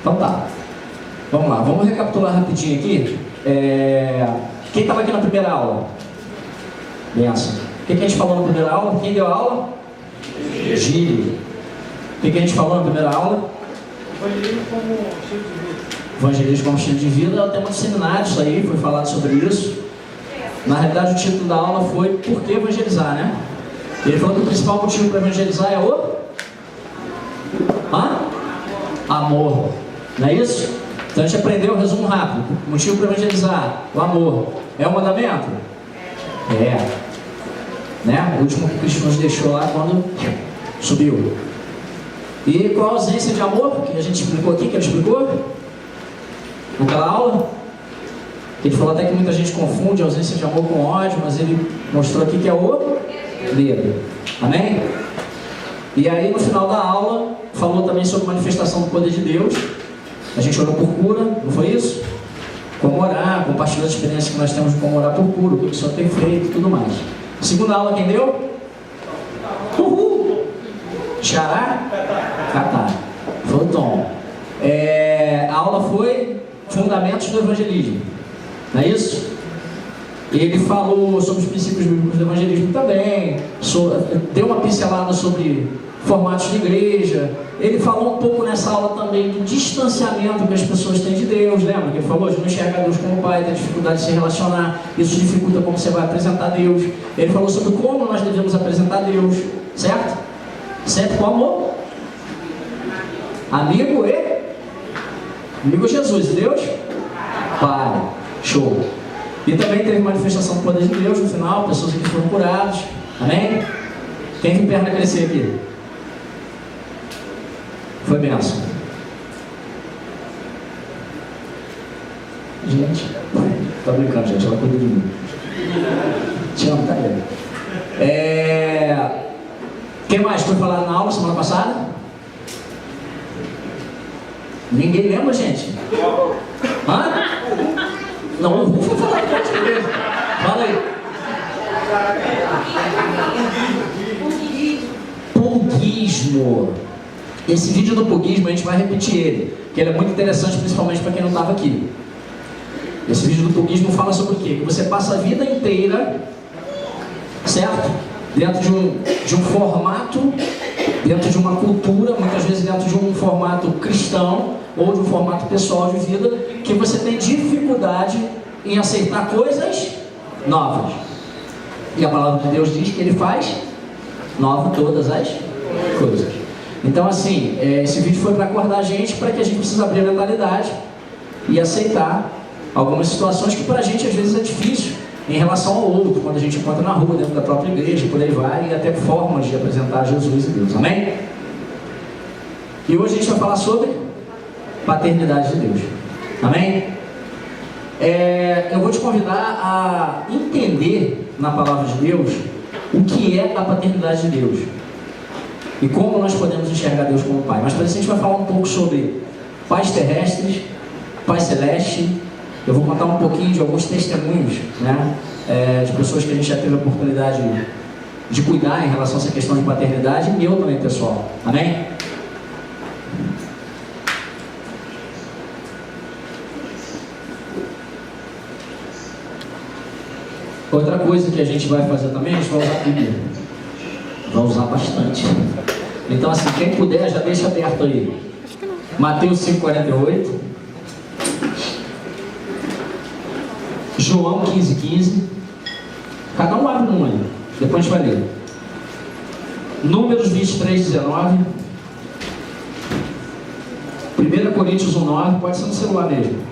Então tá. Vamos lá, vamos recapitular rapidinho aqui. Quem estava aqui na primeira aula? Benção. O que a gente falou na primeira aula? Quem deu a aula? Gírio. O que a gente falou na primeira aula? Evangelismo como estilo de vida. Evangelismo como estilo de vida é o tema do seminário, isso aí, foi falado sobre isso. Na realidade, o título da aula foi Por que evangelizar, né? Ele falou que o principal motivo para evangelizar é o amor. Não é isso? Então a gente aprendeu, resumo rápido. O motivo para evangelizar, o amor. É um mandamento? É. Né? O último que Cristo nos deixou lá quando subiu. E qual a ausência de amor que a gente explicou aqui, que ele explicou? Naquela aula? Ele falou até que muita gente confunde a ausência de amor com ódio, mas ele mostrou aqui que é o medo. Amém? E aí no final da aula, falou também sobre manifestação do poder de Deus. A gente orou por cura, não foi isso? Como orar, compartilhou a experiência que nós temos de como orar por cura, o que o Senhor tem feito e tudo mais. Segunda aula, quem deu? Uhul! Xará? Catar. Foi o Tom. A aula foi Fundamentos do Evangelismo. Não é isso? Ele falou sobre os princípios bíblicos do evangelismo também, deu uma pincelada sobre formatos de igreja. Ele falou um pouco nessa aula também do distanciamento que as pessoas têm de Deus, lembra? Que ele falou de não enxergar Deus como Pai, ter dificuldade de se relacionar, isso dificulta como você vai apresentar Deus. Ele falou sobre como nós devemos apresentar Deus, certo? Sempre com amor. Amigo Jesus, e Deus? Pai. Show. E também teve manifestação do poder de Deus no final, pessoas que foram curadas. Amém? Quem tem perna crescer aqui? Foi benção. Gente, tá brincando, gente, ela cuida de mim. Te amo, tá aí. Quem mais foi falar na aula semana passada? Ninguém lembra, gente? Hã? Não, eu vou falar aqui antes mesmo. Fala aí. Pugismo. Esse vídeo do pugismo a gente vai repetir ele, que ele é muito interessante, principalmente para quem não estava aqui. Esse vídeo do pugismo fala sobre o quê? Que você passa a vida inteira, certo? Dentro de um formato, dentro de uma cultura, muitas vezes dentro de um formato cristão, ou de um formato pessoal de vida, que você tem dificuldade em aceitar coisas novas. E a palavra de Deus diz que Ele faz nova todas as coisas. Então assim, esse vídeo foi para acordar a gente, para que a gente precisa abrir a mentalidade e aceitar algumas situações que para a gente às vezes é difícil em relação ao outro, quando a gente encontra na rua, dentro da própria igreja, por aí vai, e até formas de apresentar Jesus e Deus. Amém? E hoje a gente vai falar sobre paternidade de Deus. Amém? Eu vou te convidar a entender na palavra de Deus o que é a paternidade de Deus e como nós podemos enxergar Deus como Pai. Mas para isso a gente vai falar um pouco sobre pais terrestres, Pai celeste. Eu vou contar um pouquinho de alguns testemunhos, né, de pessoas que a gente já teve a oportunidade de cuidar em relação a essa questão de paternidade, e eu também, pessoal. Amém? Outra coisa que a gente vai fazer também, a gente vai usar a Bíblia. Vai usar bastante. Então assim, quem puder, já deixa aberto aí. Mateus 5,48. João 15,15. Cada um abre um aí. Depois a gente vai ler. Números 23,19. 1 Coríntios 1,9. Pode ser no celular mesmo.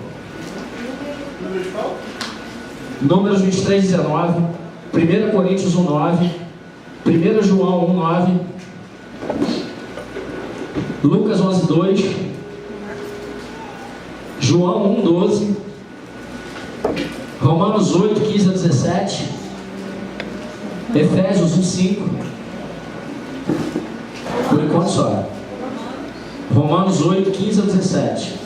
Números 23,19, 1 Coríntios 1,9, 1 João 1,9, Lucas 11,2, João 1,12, Romanos 8, 15 a 17, Efésios 1,5, por enquanto só. Romanos 8, 15 a 17.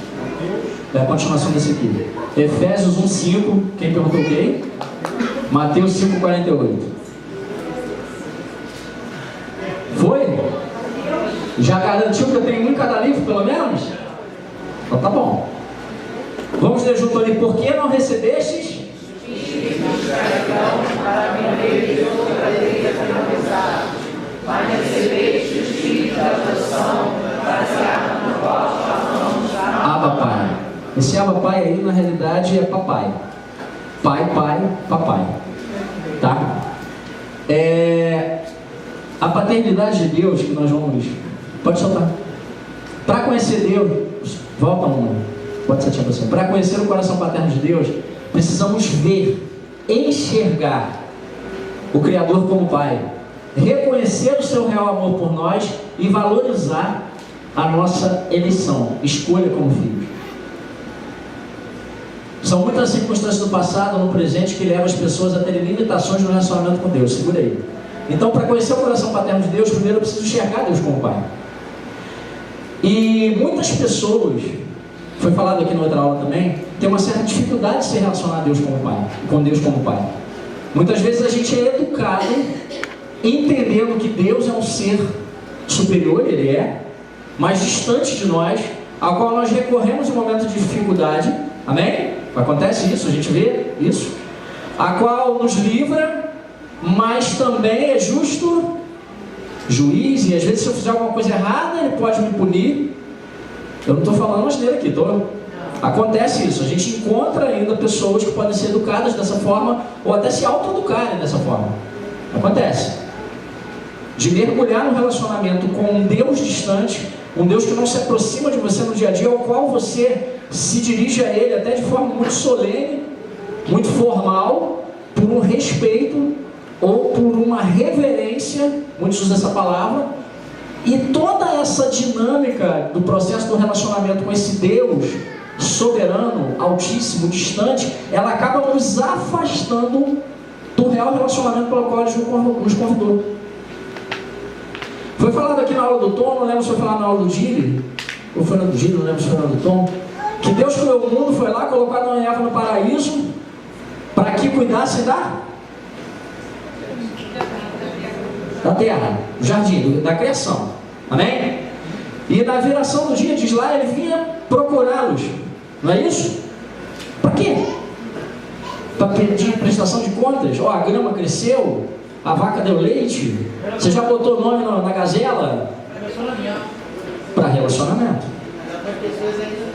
É a continuação desse aqui. Efésios 1,5. Quem perguntou quem? Mateus 5,48. Foi? Já garantiu que eu tenho um em cada livro, pelo menos? Então tá bom. Vamos ler junto ali. Por que não recebestes? Para viver outra alegria finalizada, mas recebeste o Espírito da adoção, para se na vossa mão. Abba Pai. Esse Abba Pai aí na realidade é papai. Pai, pai, papai. Tá? A paternidade de Deus que nós vamos. Pode soltar. Para conhecer Deus, volta uma. Pode ser tipo assim. Para conhecer o coração paterno de Deus, precisamos ver, enxergar o Criador como Pai, reconhecer o seu real amor por nós e valorizar a nossa eleição, escolha como filhos. São muitas circunstâncias do passado, no presente, que levam as pessoas a terem limitações no relacionamento com Deus. Segura aí. Então, para conhecer o coração paterno de Deus, primeiro eu preciso enxergar Deus como Pai. E muitas pessoas, foi falado aqui na outra aula também, tem uma certa dificuldade de se relacionar a Deus como Pai, com Deus como Pai. Muitas vezes a gente é educado entendendo que Deus é um ser superior, Ele é, mas distante de nós, ao qual nós recorremos em momentos de dificuldade, amém? Acontece isso, a gente vê isso, a qual nos livra, mas também é justo juiz, e às vezes se eu fizer alguma coisa errada, Ele pode me punir. Eu não estou falando asneira aqui, acontece isso, a gente encontra ainda pessoas que podem ser educadas dessa forma, ou até se autoeducarem dessa forma, acontece, de mergulhar no relacionamento com um Deus distante, um Deus que não se aproxima de você no dia a dia, ao qual você se dirige a Ele até de forma muito solene, muito formal, por um respeito, ou por uma reverência, muitos usam essa palavra, e toda essa dinâmica do processo do relacionamento com esse Deus soberano, altíssimo, distante, ela acaba nos afastando do real relacionamento pelo qual Ele nos convidou. Foi falado aqui na aula do Tom, não lembro se foi falado na aula do Gili, ou foi na do Gili, não lembro se foi na do Tom, que Deus criou o mundo, foi lá, colocou Adão e Eva no paraíso, para que cuidasse da terra, do jardim, da criação, amém? E na viração do dia, diz lá, Ele vinha procurá-los, não é isso? Para quê? Para pedir prestação de contas? Ó, a grama cresceu, a vaca deu leite, você já botou o nome na gazela? Para relacionamento. As pessoas ainda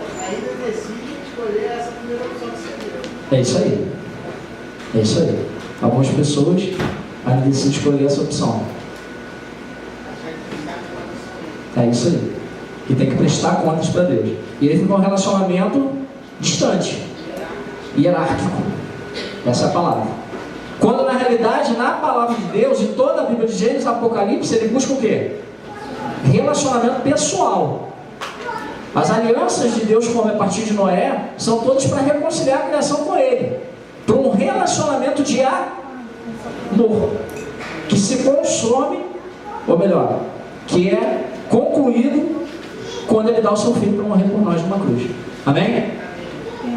decidem escolher essa primeira opção que você deu. É isso aí. É isso aí. Algumas pessoas ainda decidem escolher essa opção. É isso aí. E tem que prestar contas para Deus. E ele fica um relacionamento distante, hierárquico. Essa é a palavra. Quando na realidade, na palavra de Deus, em toda a Bíblia de Gênesis, Apocalipse, ele busca o quê? Relacionamento pessoal. As alianças de Deus, como é a partir de Noé, são todas para reconciliar a criação com Ele, para um relacionamento de amor, que se consome, ou melhor, que é concluído quando Ele dá o seu Filho para morrer por nós numa cruz. Amém?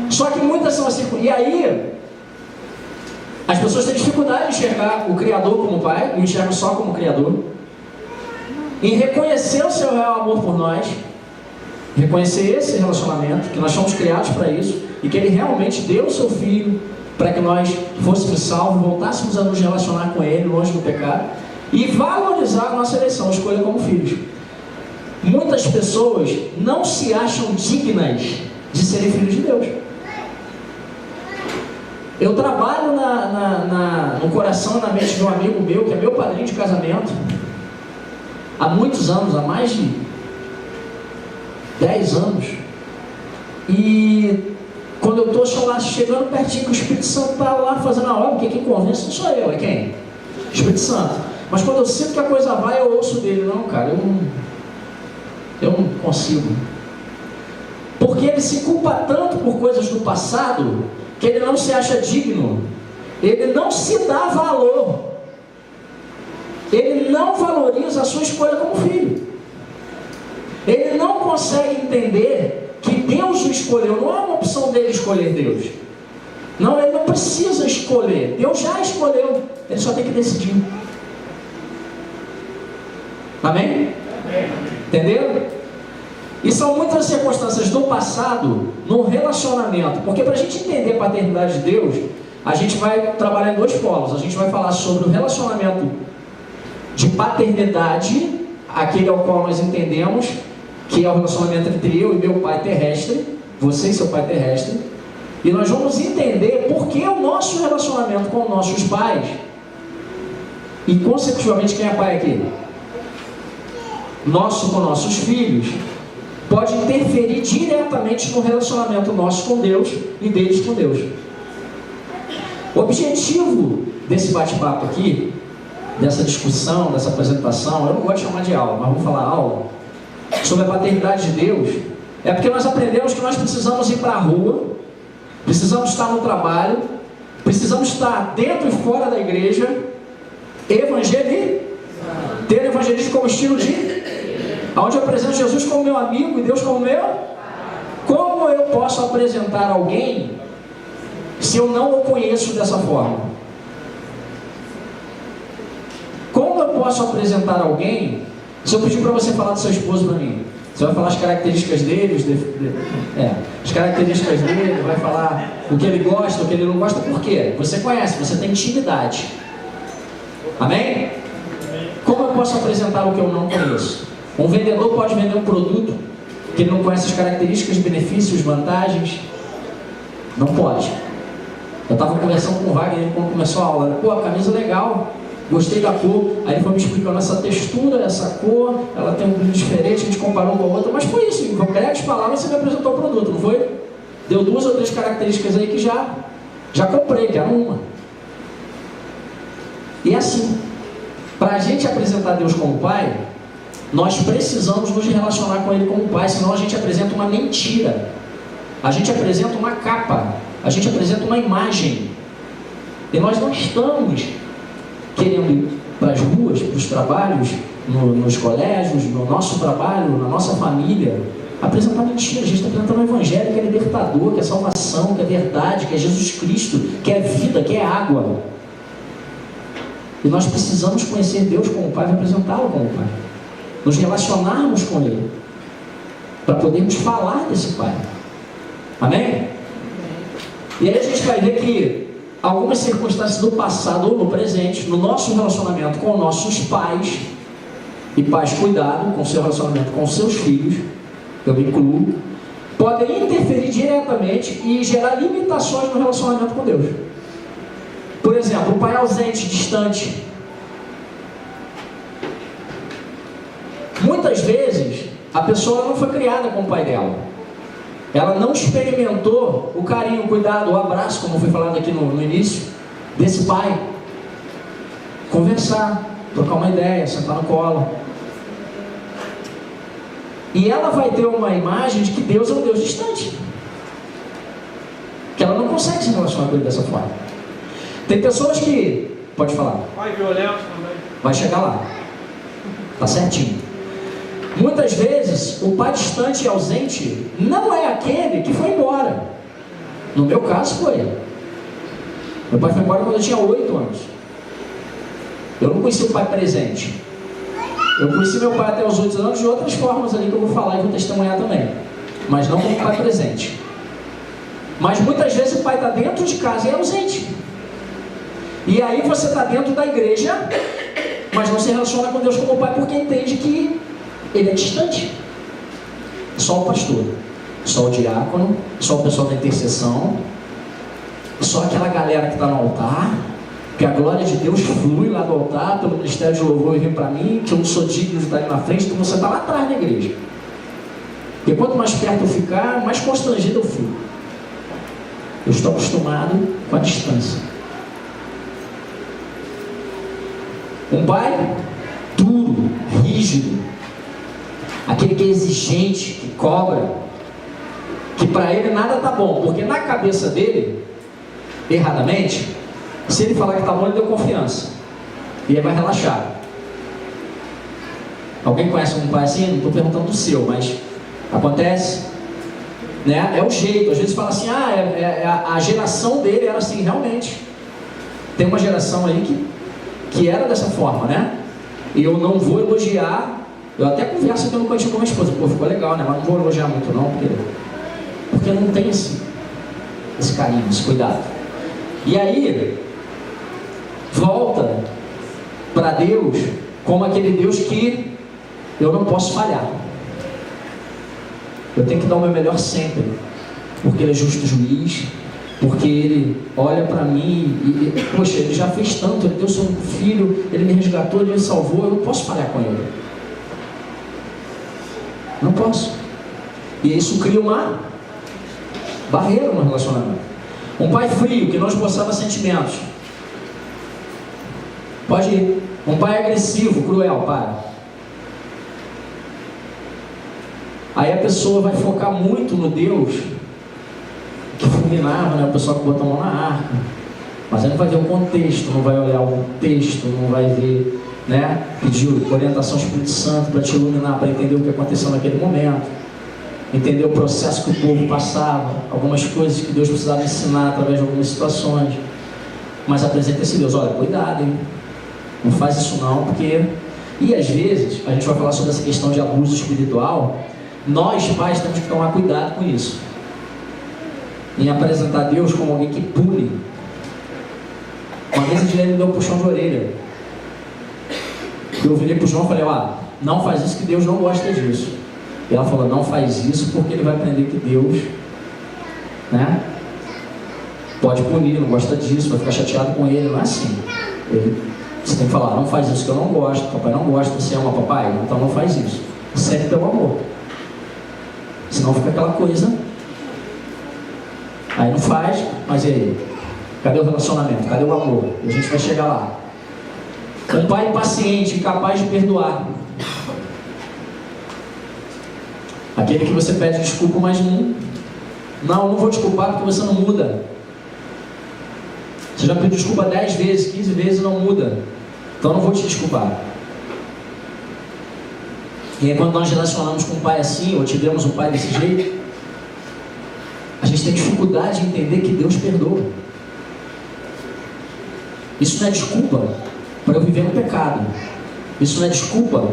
Só que muitas são assim, e aí as pessoas têm dificuldade de enxergar o Criador como Pai, não enxergam só como Criador, em reconhecer o seu real amor por nós, reconhecer esse relacionamento, que nós somos criados para isso, e que Ele realmente deu o seu Filho para que nós fôssemos salvos, voltássemos a nos relacionar com Ele, longe do pecado, e valorizar a nossa eleição, a escolha como filhos. Muitas pessoas não se acham dignas de serem filhos de Deus. Eu trabalho no coração e na mente de um amigo meu, que é meu padrinho de casamento, há muitos anos, há mais de 10 anos, e quando eu estou lá chegando pertinho, que o Espírito Santo está lá fazendo a obra, porque quem convence não sou eu, é quem? O Espírito Santo. Mas quando eu sinto que a coisa vai, eu ouço dele, não, cara, eu não consigo. Porque ele se culpa tanto por coisas do passado, que ele não se acha digno, ele não se dá valor, ele não valoriza a sua escolha como filho, ele não consegue entender que Deus o escolheu, não é uma opção dele escolher Deus, não, ele não precisa escolher, Deus já escolheu, ele só tem que decidir. Amém? Entenderam? E são muitas circunstâncias do passado no relacionamento, porque para a gente entender a paternidade de Deus, a gente vai trabalhar em dois polos. A gente vai falar sobre o relacionamento de paternidade, aquele ao qual nós entendemos que é o relacionamento entre eu e meu pai terrestre, você e seu pai terrestre, e nós vamos entender por que o nosso relacionamento com nossos pais, e consecutivamente quem é pai aqui? Nosso com nossos filhos, pode interferir diretamente no relacionamento nosso com Deus e deles com Deus. O objetivo desse bate-papo aqui, dessa discussão, dessa apresentação, eu não gosto de chamar de aula, mas vamos falar aula, sobre a paternidade de Deus, é porque nós aprendemos que nós precisamos ir para a rua, precisamos estar no trabalho, precisamos estar dentro e fora da igreja, ter evangelismo como estilo de, onde eu apresento Jesus como meu amigo e Deus como meu. Como eu posso apresentar alguém se eu não o conheço dessa forma? Como eu posso apresentar alguém se eu pedir para você falar do seu esposo para mim? Você vai falar as características dele, as características dele, vai falar o que ele gosta, o que ele não gosta. Por quê? Você conhece, você tem intimidade. Amém? Como eu posso apresentar o que eu não conheço? Um vendedor pode vender um produto que ele não conhece as características, benefícios, vantagens? Não pode. Eu estava conversando com o Wagner quando começou a aula. Pô, a camisa é legal, gostei da cor. Aí ele foi me explicando essa textura, essa cor, ela tem um brilho diferente, a gente comparou com a outra. Mas foi isso, em concretas palavras você me apresentou o produto, não foi? Deu 2 ou 3 características aí que já comprei, que era uma. E assim, para a gente apresentar Deus como Pai, nós precisamos nos relacionar com Ele como Pai, senão a gente apresenta uma mentira, a gente apresenta uma capa, a gente apresenta uma imagem, e nós não estamos querendo ir para as ruas, para os trabalhos, nos colégios, no nosso trabalho, na nossa família, apresentar mentira. A gente está apresentando um evangelho que é libertador, que é salvação, que é verdade, que é Jesus Cristo, que é vida, que é água. E nós precisamos conhecer Deus como Pai e apresentá-lo como Pai, nos relacionarmos com Ele, para podermos falar desse Pai. Amém? E aí a gente vai ver que algumas circunstâncias do passado ou no presente, no nosso relacionamento com nossos pais, e pais, cuidado com o seu relacionamento com seus filhos, eu me incluo, podem interferir diretamente e gerar limitações no relacionamento com Deus. Por exemplo, o pai ausente, distante. Muitas vezes, a pessoa não foi criada com o pai dela. Ela não experimentou o carinho, o cuidado, o abraço, como foi falado aqui no início, desse pai. Conversar, trocar uma ideia, sentar no colo. E ela vai ter uma imagem de que Deus é um Deus distante, que ela não consegue se relacionar com Ele dessa forma. Tem pessoas que... Pode falar. Pai violento também. Vai chegar lá. Tá certinho. Muitas vezes, o pai distante e ausente não é aquele que foi embora. No meu caso, foi. Meu pai foi embora quando eu tinha 8 anos. Eu não conheci o pai presente. Eu conheci meu pai até os 8 anos de outras formas ali que eu vou falar e vou testemunhar também. Mas não como pai presente. Mas muitas vezes o pai está dentro de casa e é ausente. E aí você está dentro da igreja, mas não se relaciona com Deus como pai porque entende que Ele é distante. Só o pastor, só o diácono, só o pessoal da intercessão, só aquela galera que está no altar, que a glória de Deus flui lá do altar, pelo ministério de louvor e vem para mim, que eu não sou digno de estar aí na frente, então você está lá atrás da igreja. E quanto mais perto eu ficar, mais constrangido eu fico. Eu estou acostumado com a distância. Um pai duro, rígido, aquele que é exigente, que cobra, que para ele nada tá bom, porque na cabeça dele, erradamente, se ele falar que tá bom, ele deu confiança, e ele vai relaxar. Alguém conhece um pai assim? Não estou perguntando do seu, mas acontece, né? É o jeito. Às vezes fala assim, a geração dele era assim. Realmente tem uma geração aí que era dessa forma, né? E eu não vou elogiar Eu até converso aqui no cantinho com a minha esposa, pô, ficou legal, né? Mas não vou elogiar muito não, porque não tem esse carinho, esse cuidado. E aí, volta para Deus como aquele Deus que eu não posso falhar. Eu tenho que dar o meu melhor sempre, porque Ele é justo juiz, porque Ele olha para mim e, poxa, Ele já fez tanto, Ele deu seu filho, Ele me resgatou, Ele me salvou, eu não posso falhar com Ele. Não posso. E isso cria uma barreira no relacionamento. Um pai frio, que não esboçava sentimentos. Pode ir. Um pai agressivo, cruel, para. Aí a pessoa vai focar muito no Deus que fulminava, né? O pessoal que botou a mão na arca. Mas aí não vai ver o contexto, não vai olhar o texto, não vai ver, né? Pediu orientação ao Espírito Santo para te iluminar, para entender o que aconteceu naquele momento, entender o processo que o povo passava, algumas coisas que Deus precisava ensinar através de algumas situações. Mas apresenta esse Deus, olha, cuidado, hein? Não faz isso não, porque... E às vezes, a gente vai falar sobre essa questão de abuso espiritual. Nós pais temos que tomar cuidado com isso, em apresentar Deus como alguém que pune. Uma vez a Dilene me deu um puxão de orelha. Eu virei pro João e falei, não faz isso que Deus não gosta disso. E ela falou, não faz isso porque Ele vai aprender que Deus, né, pode punir, não gosta disso, vai ficar chateado com Ele. Não é assim. Você tem que falar, não faz isso que eu não gosto, papai não gosta, você ama papai? Então não faz isso. Sempre pelo amor. Senão fica aquela coisa. Aí não faz, mas e aí? Cadê o relacionamento? Cadê o amor? E a gente vai chegar lá. Um pai paciente, capaz de perdoar. Aquele que você pede desculpa, mas não vou desculpar porque você não muda. Você já pediu desculpa 10 vezes, 15 vezes e não muda. Então não vou te desculpar. E aí quando nós relacionamos com um pai assim, ou tivemos um pai desse jeito, a gente tem dificuldade de entender que Deus perdoa. Isso não é desculpa para eu viver no pecado. Isso não é desculpa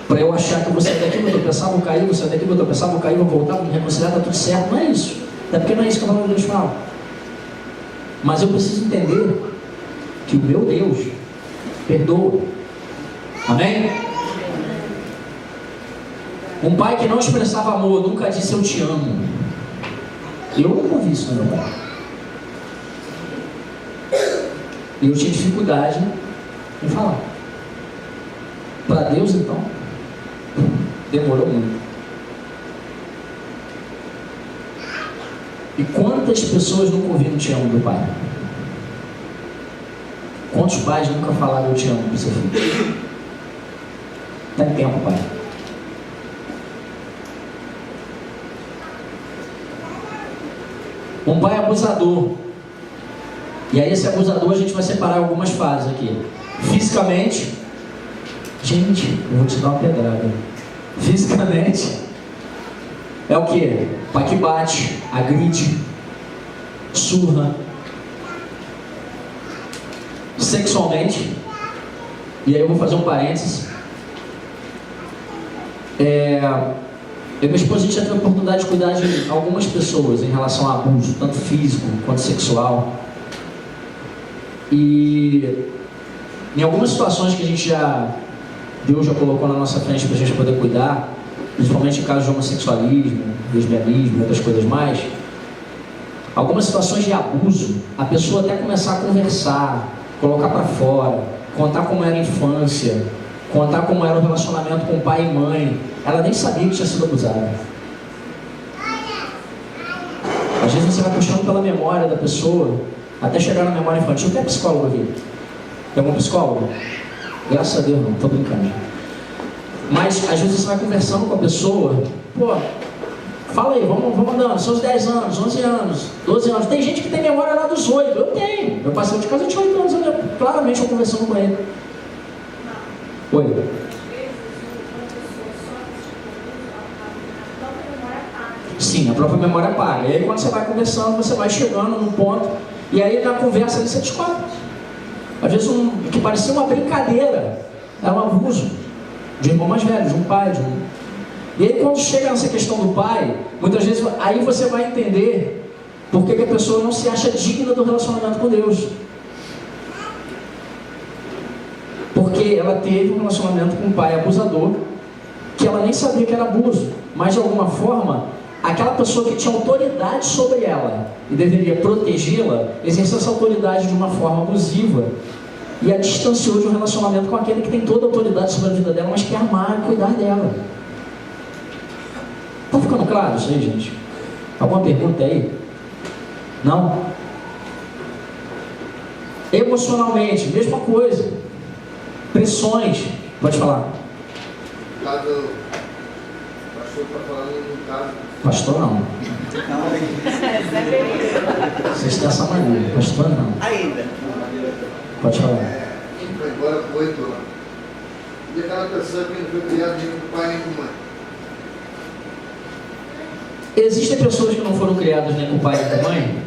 para eu achar que eu vou sair daqui, vou tropeçar, vou cair, vou sair daqui, vou tropeçar, vou cair, vou voltar, vou me reconciliar, está tudo certo. Não é isso. Até porque não é isso que a palavra de Deus fala. Mas eu preciso entender que o meu Deus perdoa. Amém? Um pai que não expressava amor, nunca disse eu te amo. Eu nunca ouvi isso no meu pai. E eu tinha dificuldade em falar. Para Deus, então, demorou muito. E quantas pessoas nunca ouviram te amo do pai? Quantos pais nunca falaram eu te amo para o seu filho? Tem tempo, pai. Um pai abusador. E aí esse abusador a gente vai separar algumas fases aqui. Fisicamente, gente, eu vou te dar uma pedrada. Fisicamente é o que? Pai que bate, agride, surra. Sexualmente, e aí eu vou fazer um parênteses. Eu e minha esposa, a gente já teve a oportunidade de cuidar de algumas pessoas em relação a abuso, tanto físico quanto sexual. E em algumas situações que Deus já colocou na nossa frente para a gente poder cuidar, principalmente em casos de homossexualismo, lesbianismo, outras coisas mais, algumas situações de abuso, a pessoa até começar a conversar, colocar para fora, contar como era a infância, contar como era o relacionamento com pai e mãe, ela nem sabia que tinha sido abusada. Às vezes você vai puxando pela memória da pessoa, até chegar na memória infantil. Quem é psicólogo aqui? Tem algum psicólogo? Graças a Deus não, estou brincando. Mas às vezes você vai conversando com a pessoa, pô, fala aí, vamos andando, seus 10 anos, 11 anos, 12 anos. Tem gente que tem memória lá dos 8, eu tenho. Meu parceiro de casa tinha 8 anos, eu lembro claramente eu conversando com ele. Oi. Sim, a própria memória apaga. E aí quando você vai conversando, você vai chegando num ponto, e aí na conversa ali você descobre. Às vezes o que parecia uma brincadeira é um abuso. de um irmão mais velho, de um pai, E aí quando chega nessa questão do pai, muitas vezes aí você vai entender por que a pessoa não se acha digna do relacionamento com Deus. Porque ela teve um relacionamento com um pai abusador, que ela nem sabia que era abuso, mas de alguma forma, aquela pessoa que tinha autoridade sobre ela e deveria protegê-la, exerceu essa autoridade de uma forma abusiva e a distanciou de um relacionamento com aquele que tem toda a autoridade sobre a vida dela, mas quer amar e cuidar dela. Está ficando claro isso aí, gente? Alguma pergunta aí? Não? Emocionalmente, mesma coisa. Pressões. Pode falar. Caso o pastor está falando no caso. Pastor não. Vocês têm essa mania. Pastor não. Ainda. Pode falar. Foi embora por 8 anos. E aquela pessoa que não foi criada nem com pai nem com mãe. Existem pessoas que não foram criadas nem com pai nem com mãe,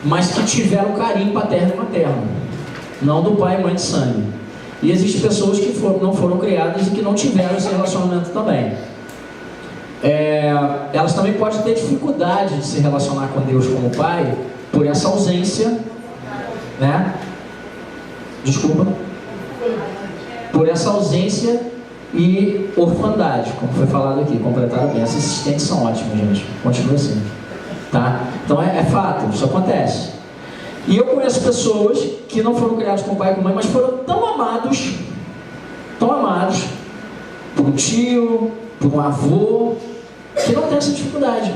mas que tiveram carinho paterno e materno, não do pai e mãe de sangue. E existem pessoas que não foram criadas e que não tiveram esse relacionamento também. Elas também podem ter dificuldade de se relacionar com Deus como pai por essa ausência, né? Desculpa. Por essa ausência e orfandade, como foi falado aqui, completaram bem. Essas assistentes são ótimas, gente. Continua assim. Tá? Então é fato, isso acontece. E eu conheço pessoas que não foram criadas com pai e com mãe, mas foram tão amados por um tio, por um avô, que não tem essa dificuldade.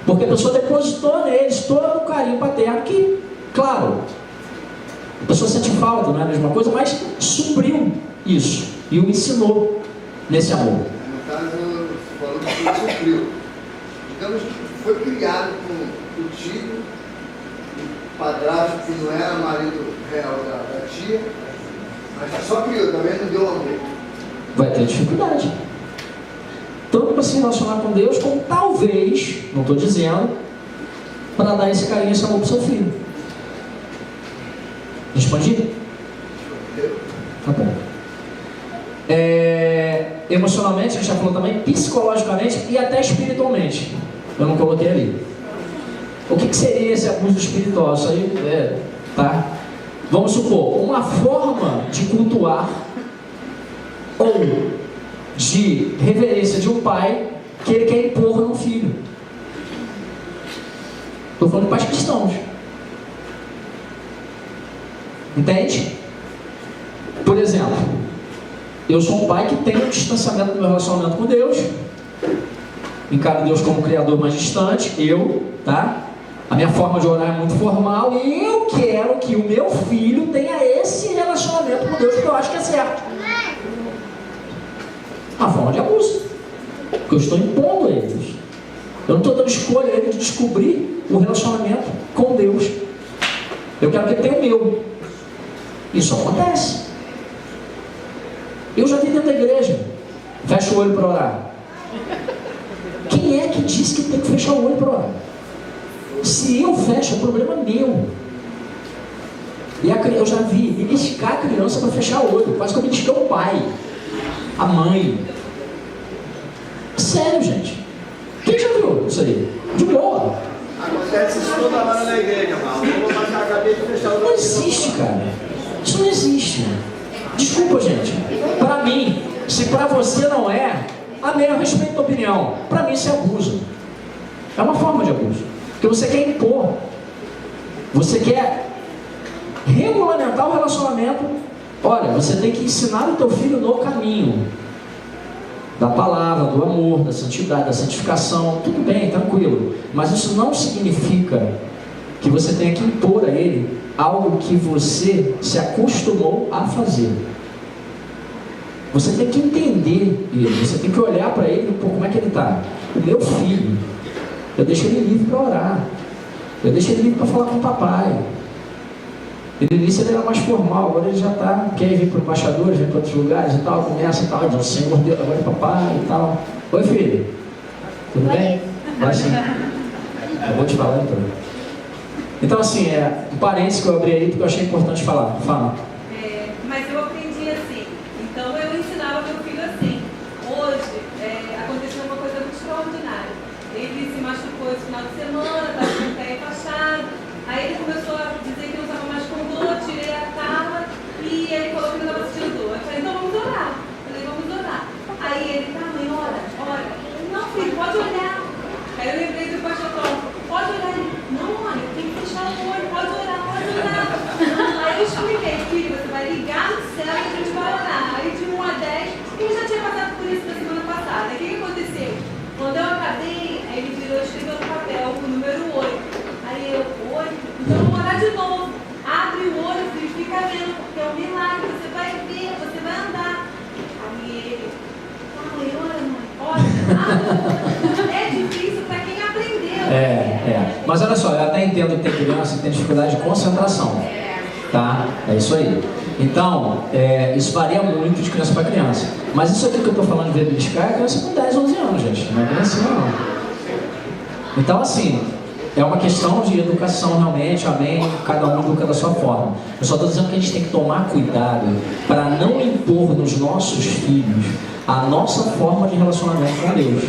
Porque a pessoa depositou neles todo o carinho paterno que, claro, a pessoa sente falta, não é a mesma coisa, mas supriu isso e o ensinou nesse amor. No caso, você falou que foi supriu. Digamos que foi criado com o tio, o padrasto que não era marido real da tia, mas só criou, também não deu amor. Vai ter dificuldade. Tanto para se relacionar com Deus, como talvez, não estou dizendo, para dar esse carinho, esse amor para o seu filho. Respondido? Tá bom. Emocionalmente, a gente já falou também, psicologicamente e até espiritualmente. Eu não coloquei ali. O que seria esse abuso espiritual? Isso aí tá? Vamos supor, uma forma de cultuar ou de reverência de um pai que ele quer impor no filho. Estou falando de pais cristãos. Entende? Por exemplo, eu sou um pai que tem um distanciamento do meu relacionamento com Deus, encaro Deus como criador mais distante, tá? A minha forma de orar é muito formal e eu quero que o meu filho tenha esse relacionamento com Deus que eu acho que é certo. Uma forma de abuso, porque eu estou impondo a eles. Eu não estou dando escolha a ele de descobrir o relacionamento com Deus. Eu quero que ele tenha o meu. Isso acontece. Eu já vi dentro da igreja. Fecha o olho para orar. Quem é que disse que tem que fechar o olho para orar? Se eu fecho, o problema é meu. E eu já vi beliscar a criança para fechar o olho. Quase que eu belisquei o pai, a mãe. Sério, gente. Quem já viu isso aí? De boa. Acontece isso toda hora na igreja, mano. Eu vou baixar a cabeça e fechar o olho. Não existe, cara. Isso não existe. Desculpa, gente. Para mim, se para você não é, amém, eu respeito a opinião. Para mim isso é abuso. É uma forma de abuso. Porque você quer impor. Você quer regulamentar o relacionamento. Olha, você tem que ensinar o teu filho no caminho da palavra, do amor, da santidade, da santificação. Tudo bem, tranquilo. Mas isso não significa que você tenha que impor a ele algo que você se acostumou a fazer. Você tem que entender ele, você tem que olhar para ele, como é que ele está. O meu filho, eu deixo ele livre para orar, eu deixo ele livre para falar com o papai. No início ele era mais formal, agora ele já está, quer vir para o embaixador, vem para outros lugares e tal, começa e tal, diz, Senhor Deus, agora é papai e tal. Oi, filho, tudo bem? Vai sim. Eu vou te falar então. Então assim, um parênteses que eu abri aí porque eu achei importante falar. Fala. Mas eu aprendi assim, então eu ensino machucou esse final de semana, estava com o pé enfaixado. Aí ele começou a dizer que não estava mais com dor, tirei a cama e ele falou que não estava sentindo dor. Eu falei, então vamos orar. Eu falei, vamos orar. Aí ele, tá, mãe, ora. Não, filho, pode olhar. Aí eu lembrei do pastor Tom, pode olhar. Ele, não, olha, tem que fechar o olho, pode orar. Aí eu expliquei, filho, você vai ligar no céu e a gente vai orar. Aí de 1 a 10, ele já tinha passado por isso na semana passada. Aí o que aconteceu? Quando eu acabei, aí ele virou e escreveu no papel o número 8. Aí eu, 8? Então eu vou orar de novo. Abre o olho, filho, fica vendo, porque é um milagre, você vai ver, você vai andar. Aí ele, ora. É difícil para quem aprendeu. Mas olha só, eu até entendo que tem criança que tem dificuldade de concentração. Tá? É isso aí. Então, isso varia muito de criança para criança. Mas isso aqui que eu estou falando de beliscar é criança com 10, 11 anos, gente. Não é criancinha, não. Então, assim, é uma questão de educação realmente, amém? Cada um educa da sua forma. Eu só estou dizendo que a gente tem que tomar cuidado para não impor nos nossos filhos a nossa forma de relacionamento com Deus.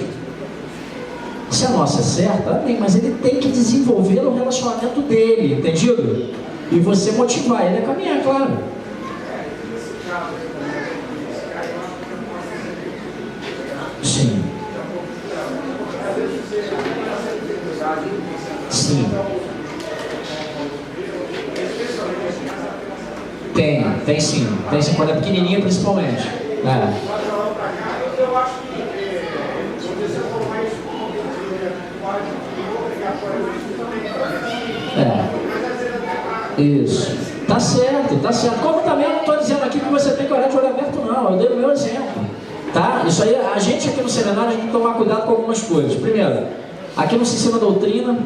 Se a nossa é certa, amém, mas ele tem que desenvolver o relacionamento dele, entendido? E você motivar ele a caminhar, claro. Sim. Tem sim, quando é pequenininha principalmente. Eu acho que você colocar isso como Isso. Tá certo. Como também eu não estou dizendo aqui que você tem que orar de olho aberto, não. Eu dei o meu exemplo. Tá? Isso aí, a gente aqui no seminário, a gente tem que tomar cuidado com algumas coisas. Primeiro, aqui não se ensina doutrina.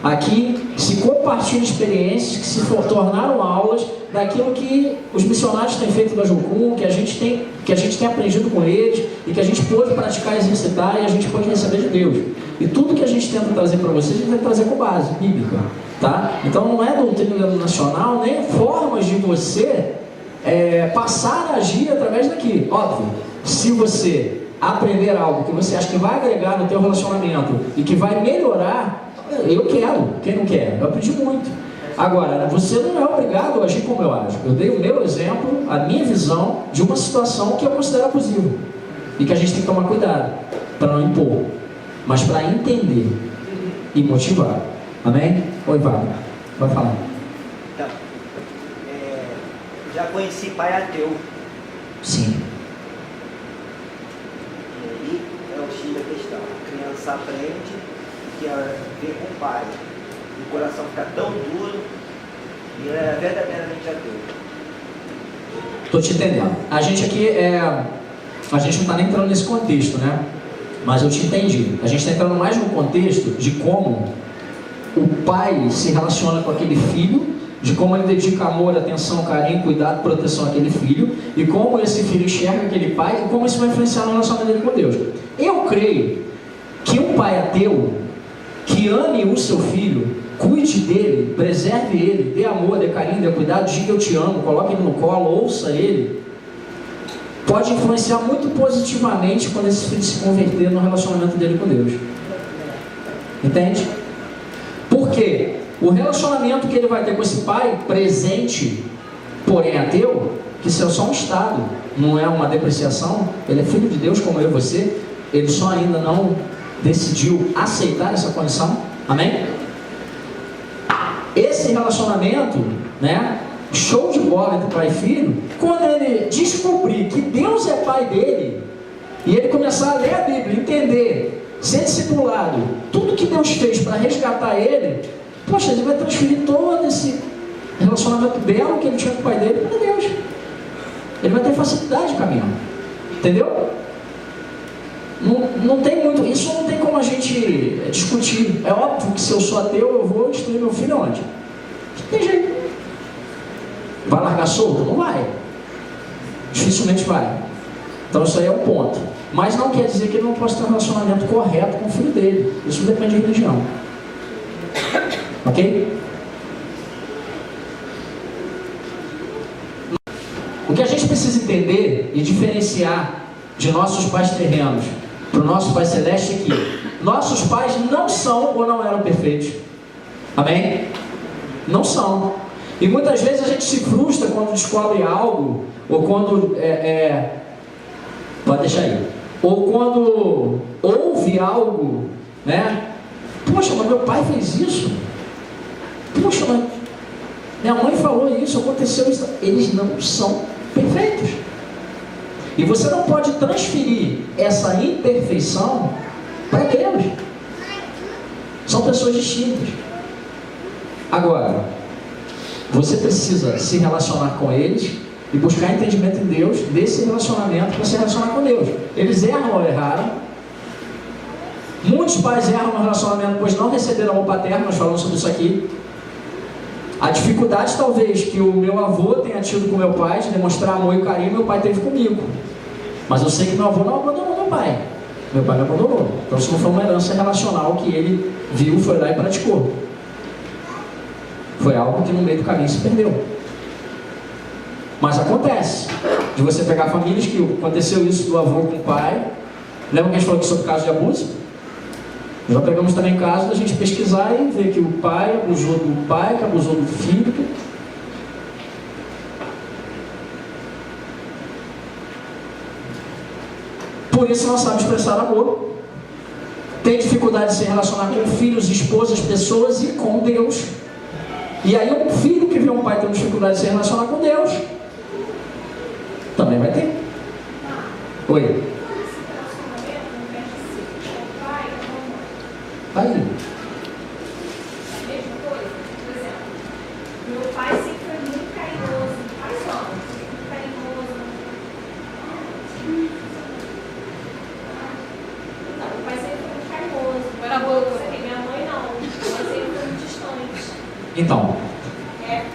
Aqui se compartilha experiências que se tornaram aulas daquilo que os missionários têm feito da Jucum, que a gente tem aprendido com eles e que a gente pôde praticar, exercitar e a gente pode receber de Deus. E tudo que a gente tenta trazer para vocês, a gente vai trazer com base bíblica, tá? Então não é doutrina nacional, nem formas de você passar a agir através daqui. Óbvio, se você aprender algo que você acha que vai agregar no teu relacionamento e que vai melhorar, eu quero, quem não quer? Eu aprendi muito. Agora, você não é obrigado a agir como eu ajo. Eu dei o meu exemplo, a minha visão de uma situação que eu considero abusiva e que a gente tem que tomar cuidado para não impor, mas para entender e motivar. Amém? Oi, Wagner, vai falar. Então, já conheci pai ateu. Sim. E aí é o X da questão. A criança aprende que ela vê com o pai. O coração fica tão duro e ela é verdadeiramente ateu. Estou te entendendo. A gente aqui a gente não está nem entrando nesse contexto, né? Mas eu te entendi. A gente está entrando mais no contexto de como o pai se relaciona com aquele filho, de como ele dedica amor, atenção, carinho, cuidado, proteção àquele filho, e como esse filho enxerga aquele pai e como isso vai influenciar no relacionamento dele com Deus. Eu creio que um pai ateu que ame o seu filho, cuide dele, preserve ele, dê amor, dê carinho, dê cuidado, diga eu te amo, coloque ele no colo, ouça ele, pode influenciar muito positivamente quando esse filho se converter no relacionamento dele com Deus. Entende? Por quê? O relacionamento que ele vai ter com esse pai presente, porém ateu, que isso é só um estado, não é uma depreciação, ele é filho de Deus como eu e você, ele só ainda não decidiu aceitar essa condição. Amém? Esse relacionamento, né, show de bola entre pai e filho, quando ele descobrir que Deus é pai dele, e ele começar a ler a Bíblia, entender, ser discipulado, tudo que Deus fez para resgatar ele, poxa, ele vai transferir todo esse relacionamento belo que ele tinha com o pai dele para Deus. Ele vai ter facilidade de caminhar. Entendeu? Não tem muito, isso não tem como a gente discutir. É óbvio que se eu sou ateu, eu vou destruir meu filho onde? Não tem jeito. Vai largar solto? Não vai. Dificilmente vai. Então isso aí é um ponto. Mas não quer dizer que ele não possa ter um relacionamento correto com o filho dele. Isso depende de religião. Ok? O que a gente precisa entender e diferenciar de nossos pais terrenos para o nosso Pai Celeste é que nossos pais não são ou não eram perfeitos. Amém? Não são. E muitas vezes a gente se frustra quando descobre algo, ou quando pode deixar aí, ou quando ouve algo, né? Poxa, mas meu pai fez isso. Poxa, mas minha mãe falou isso, aconteceu isso. Eles não são perfeitos. E você não pode transferir essa imperfeição para Deus. São pessoas distintas. Agora, você precisa se relacionar com eles e buscar entendimento em Deus desse relacionamento para se relacionar com Deus. Eles erram ou erraram. Muitos pais erram no relacionamento pois não receberam amor paterno. Nós falamos sobre isso aqui. A dificuldade talvez que o meu avô tenha tido com meu pai de demonstrar amor e carinho, meu pai teve comigo. Mas eu sei que meu avô não abandonou meu pai. Meu pai me abandonou. Então isso não foi uma herança relacional que ele viu, foi lá e praticou. Foi algo que no meio do caminho se perdeu. Mas acontece de você pegar famílias que aconteceu isso do avô com o pai. Lembra que a gente falou aqui sobre caso de abuso? Já pegamos também caso da gente pesquisar e ver que o pai abusou do pai, que abusou do filho. Por isso não sabe expressar amor. Tem dificuldade de se relacionar com filhos, esposas, pessoas e com Deus. E aí um filho que vê um pai tendo dificuldade de se relacionar com Deus também vai ter. Oi. Aí. Mesma coisa, por exemplo, meu pai sempre foi muito carinhoso, pai só, muito carinhoso. Não, meu pai sempre foi muito carinhoso. Para a boca. Minha mãe não, ela sempre foi muito distante. Então,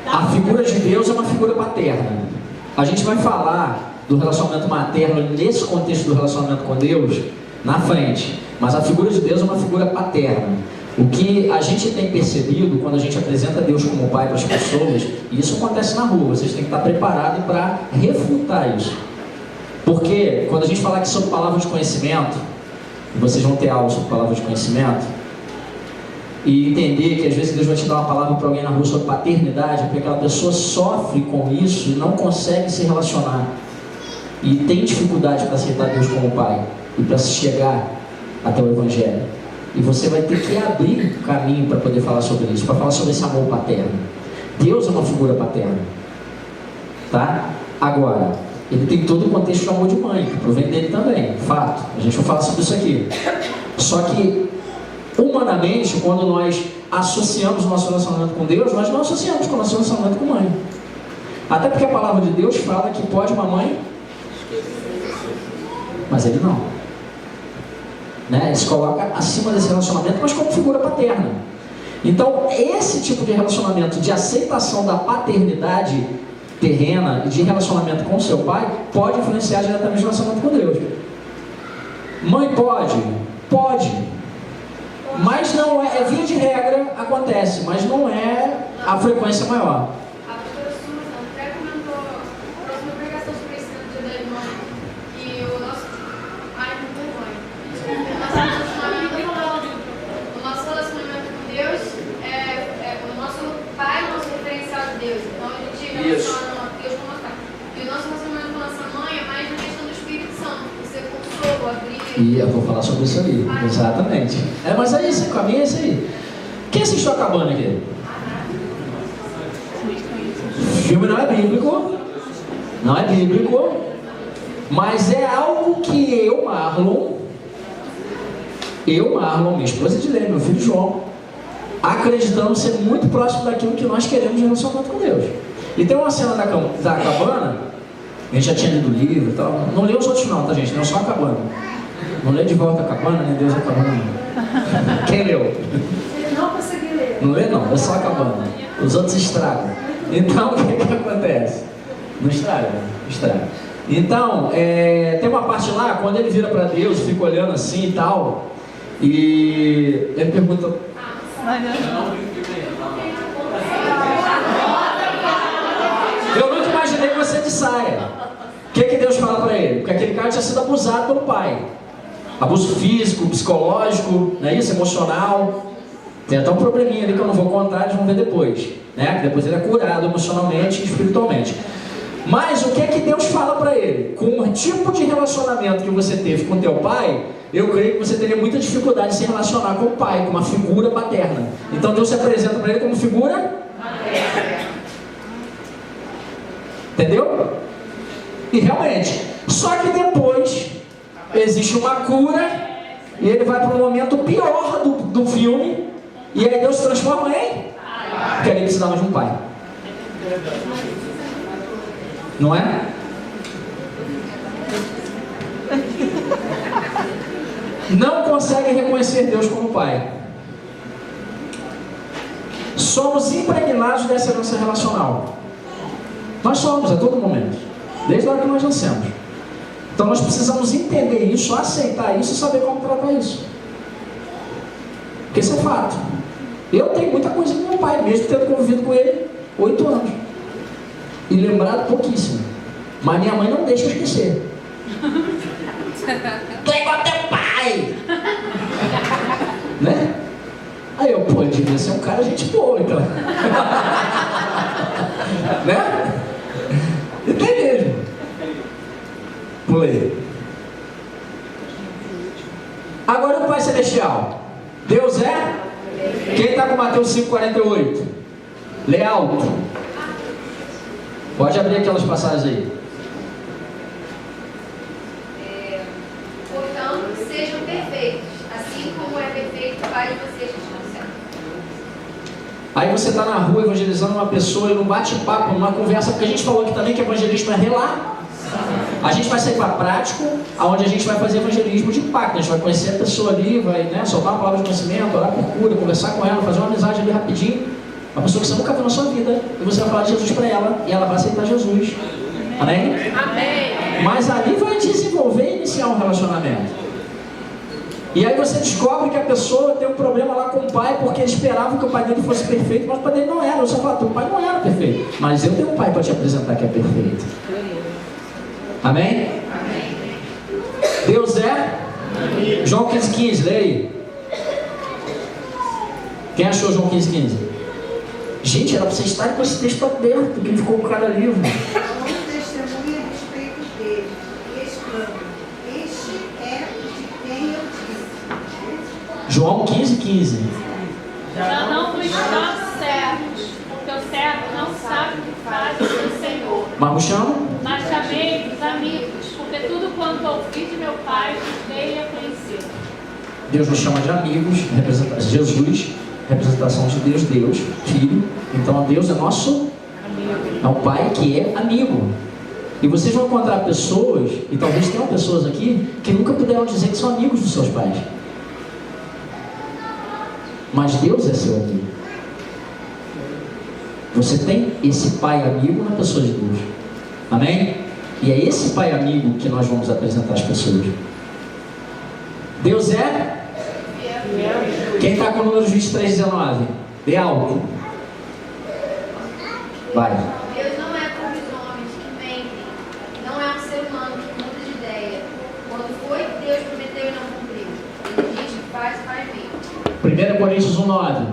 a figura de Deus é uma figura paterna. A gente vai falar do relacionamento materno nesse contexto do relacionamento com Deus na frente. Mas a figura de Deus é uma figura paterna. O que a gente tem percebido quando a gente apresenta Deus como pai para as pessoas, e isso acontece na rua, vocês têm que estar preparados para refutar isso. Porque quando a gente falar aqui sobre palavra de conhecimento, e vocês vão ter aula sobre palavra de conhecimento, e entender que às vezes Deus vai te dar uma palavra para alguém na rua sobre paternidade, porque aquela pessoa sofre com isso e não consegue se relacionar. E tem dificuldade para aceitar Deus como pai e para se chegar até o Evangelho. E você vai ter que abrir o caminho para poder falar sobre isso, para falar sobre esse amor paterno. Deus é uma figura paterna, tá? Agora, ele tem todo o contexto do amor de mãe, que provém dele também, fato. A gente vai falar sobre isso aqui. Só que, humanamente, quando nós associamos o nosso relacionamento com Deus, nós não associamos com o nosso relacionamento com mãe. Até porque a palavra de Deus fala que pode uma mãe, mas ele não. Ele se coloca acima desse relacionamento, mas como figura paterna. Então, esse tipo de relacionamento de aceitação da paternidade terrena e de relacionamento com o seu pai pode influenciar diretamente o relacionamento com Deus. Mãe pode? Pode. Mas não é via de regra, acontece, mas não é a frequência maior. A doutora Susan até comentou na próxima pregação sobre esse Dia da Irmã, que o nosso... Ai, não vergonha. O nosso relacionamento com Deus o nosso pai é o nosso referencial de Deus. Então a gente relaciona Deus com o nosso pai. E o nosso relacionamento com a nossa mãe é mais na questão do Espírito Santo, você consolo, abrir. E eu vou falar sobre isso ali, exatamente. Mas é isso, o caminho é esse aí. Quem assistiu a Cabana aqui? O filme não é bíblico, mas é algo que eu, Marlon, minha esposa Edilene, meu filho João, acreditamos ser muito próximo daquilo que nós queremos em relacionamento com Deus. E tem uma cena da cabana, a gente já tinha lido o livro e tal, não leu os outros não, tá gente, não só a cabana. Não lê De Volta a Cabana, nem Deus a Cabana. Quem leu? Não consegui ler. Não lê não, é só a cabana. Os outros estragam. Então, o que acontece? Não estraga, estraga. Então, tem uma parte lá, quando ele vira para Deus, fica olhando assim e tal, e ele pergunta... Eu nunca imaginei você de saia. O que Deus fala para ele? Porque aquele cara tinha sido abusado pelo pai. Abuso físico, psicológico, não é isso? Emocional. Tem até um probleminha ali que eu não vou contar, eles vão ver depois, né? Que depois ele é curado emocionalmente e espiritualmente. Mas o que é que Deus fala para ele? Com o tipo de relacionamento que você teve com teu pai, eu creio que você teria muita dificuldade de se relacionar com o pai, com uma figura paterna. Então Deus se apresenta para ele como figura paterna. Entendeu? E realmente, só que depois existe uma cura e ele vai para um momento pior do filme, e aí Deus se transforma em porque ele precisava de um pai. Não é? Não consegue reconhecer Deus como pai. Somos impregnados dessa herança relacional. Nós somos a todo momento, desde a hora que nós nascemos. Então nós precisamos entender isso, aceitar isso e saber como tratar isso. Porque isso é fato. Eu tenho muita coisa com meu pai, mesmo tendo convivido com ele 8 anos. E lembrado pouquíssimo. Mas minha mãe não deixa eu esquecer. Tu é igual teu pai! Né? Aí eu, pô, devia ser um cara gente boa, então. Né? E tem mesmo. Pulei. Agora o Pai Celestial. Deus é? Quem está com Mateus 5,48? Lê alto. Pode abrir aquelas passagens aí. Portanto, sejam perfeitos, assim como é perfeito o Pai de vocês que estão no céu. Aí você está na rua evangelizando uma pessoa e num bate-papo, numa conversa, porque a gente falou aqui também que evangelismo é relar. A gente vai sair para prático, onde a gente vai fazer evangelismo de impacto. A gente vai conhecer a pessoa ali, vai, né, soltar uma palavra de conhecimento, orar por cura, conversar com ela, fazer uma amizade ali rapidinho. Uma pessoa que você nunca viu na sua vida, e você vai falar de Jesus para ela, e ela vai aceitar Jesus. Amém? Amém. Mas ali vai desenvolver e iniciar um relacionamento. E aí você descobre que a pessoa tem um problema lá com o pai, porque ele esperava que o pai dele fosse perfeito, mas o pai dele não era. Você fala, teu pai não era perfeito, mas eu tenho um pai para te apresentar que é perfeito. Amém? Amém. Deus é? Amém. João 15,15, leia aí. Quem achou João 15,15? Gente, era para você estar com esse texto aberto, que ficou com cada livro. Testemunha a respeito dele, e exclama: este é de quem eu disse. João 15,15. Já não vos chamo servos, porque o servo não sabe o que faz o seu Senhor. Mas me chama? Mas chamei-vos amigos, porque tudo quanto ouvi de meu Pai vos dei a conhecer. Deus nos chama de amigos, Jesus, representação de Deus, Deus, Filho. Então Deus é nosso amigo. É um Pai que é amigo. E vocês vão encontrar pessoas, e talvez tenham pessoas aqui, que nunca puderam dizer que são amigos dos seus pais. Mas Deus é seu amigo. Você tem esse pai amigo na pessoa de Deus. Amém? E é esse pai amigo que nós vamos apresentar às pessoas. Deus é? Quem está com o número 23,19? Dê alto. Vai. Deus não é como os homens que mentem. Não é um ser humano que muda de ideia. Quando foi que Deus prometeu e não cumpriu? Ele diz que faz vir. 1 Coríntios 1,9.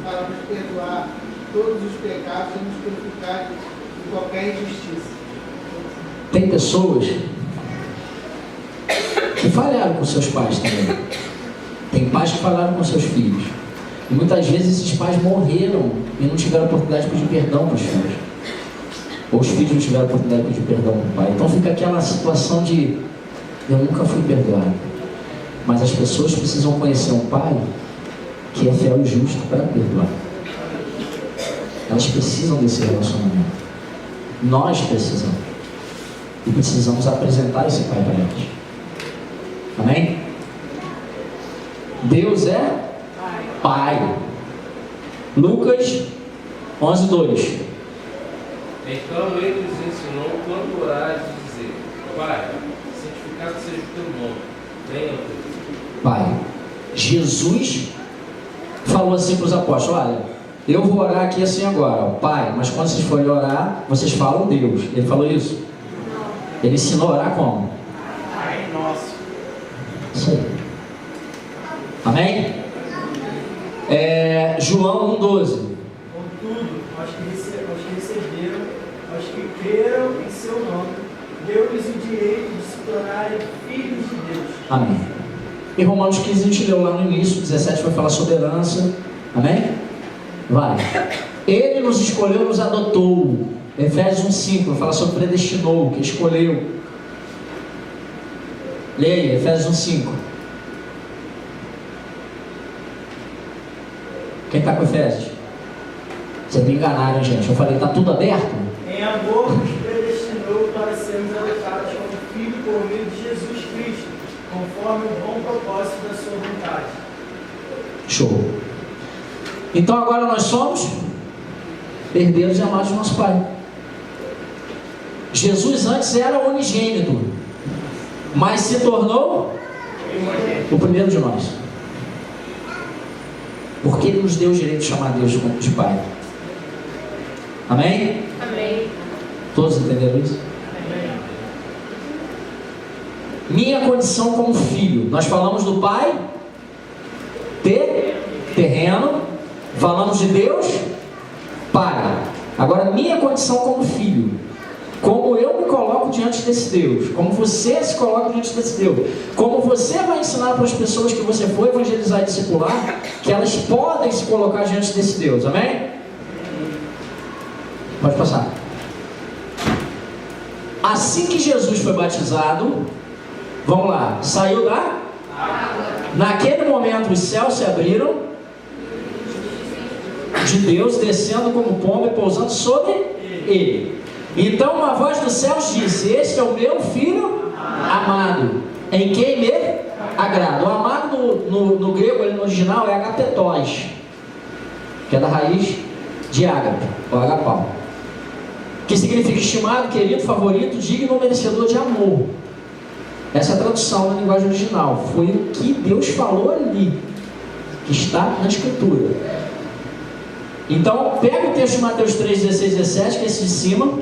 Para nos perdoar todos os pecados e nos purificar de qualquer injustiça. Tem pessoas que falharam com seus pais também. Tem pais que falharam com seus filhos. E muitas vezes esses pais morreram e não tiveram a oportunidade de pedir perdão para os filhos. Ou os filhos não tiveram a oportunidade de pedir perdão para o pai. Então fica aquela situação de eu nunca fui perdoado. Mas as pessoas precisam conhecer um pai que é fiel e justo para perdoar. Elas precisam desse relacionamento. Nós precisamos. E precisamos apresentar esse pai para elas. Amém? Deus é Pai. Lucas 11:2. Então ele nos ensinou quando orar de dizer: Pai, santificado seja o teu nome, venha o teu reino. Pai. Jesus falou assim para os apóstolos: olha, eu vou orar aqui assim agora, ó, Pai, mas quando vocês forem orar, vocês falam Deus. Ele falou isso? Ele ensinou a orar como? Pai nosso. Isso aí. Amém? João 1,12. Contudo, aos que receberam, aos que creram em seu nome, deu-lhes o direito de se tornarem filhos de Deus. Amém. Em Romanos 15 a gente leu lá no início, 17 vai falar sobre herança. Amém? Vai. Ele nos escolheu, nos adotou. Efésios 1,5 vai falar sobre predestinou, que escolheu. Leia aí, Efésios 1,5. Quem está com Efésios? Vocês me enganaram, gente. Eu falei, está tudo aberto? Em amor nos predestinou para sermos adotados como filho por meio de Jesus Cristo, conforme o bom propósito da sua vontade. Show. Então agora nós somos herdeiros e amados do nosso Pai. Jesus antes era unigênito, mas se tornou o primeiro de nós. Porque Ele nos deu o direito de chamar Deus de Pai. Amém? Amém. Todos entenderam isso? Amém. Minha condição como filho. Nós falamos do Pai terreno, falamos de Deus Pai. Agora minha condição como filho. Como eu me coloco diante desse Deus, como você se coloca diante desse Deus, como você vai ensinar para as pessoas que você for evangelizar e discipular, que elas podem se colocar diante desse Deus, amém? Pode passar. Assim que Jesus foi batizado, vamos lá, saiu da água. Naquele momento os céus se abriram, de Deus descendo como pomba e pousando sobre ele. Então uma voz dos céus disse: este é o meu filho amado, em quem me agrada. O amado no grego, no original, é agapetos, que é da raiz de ágape, ou agapau, que significa estimado, querido, favorito, digno ou merecedor de amor. Essa é a tradução na linguagem original. Foi o que Deus falou ali, que está na Escritura. Então pega o texto de Mateus 3, 16, 17, que é esse de cima,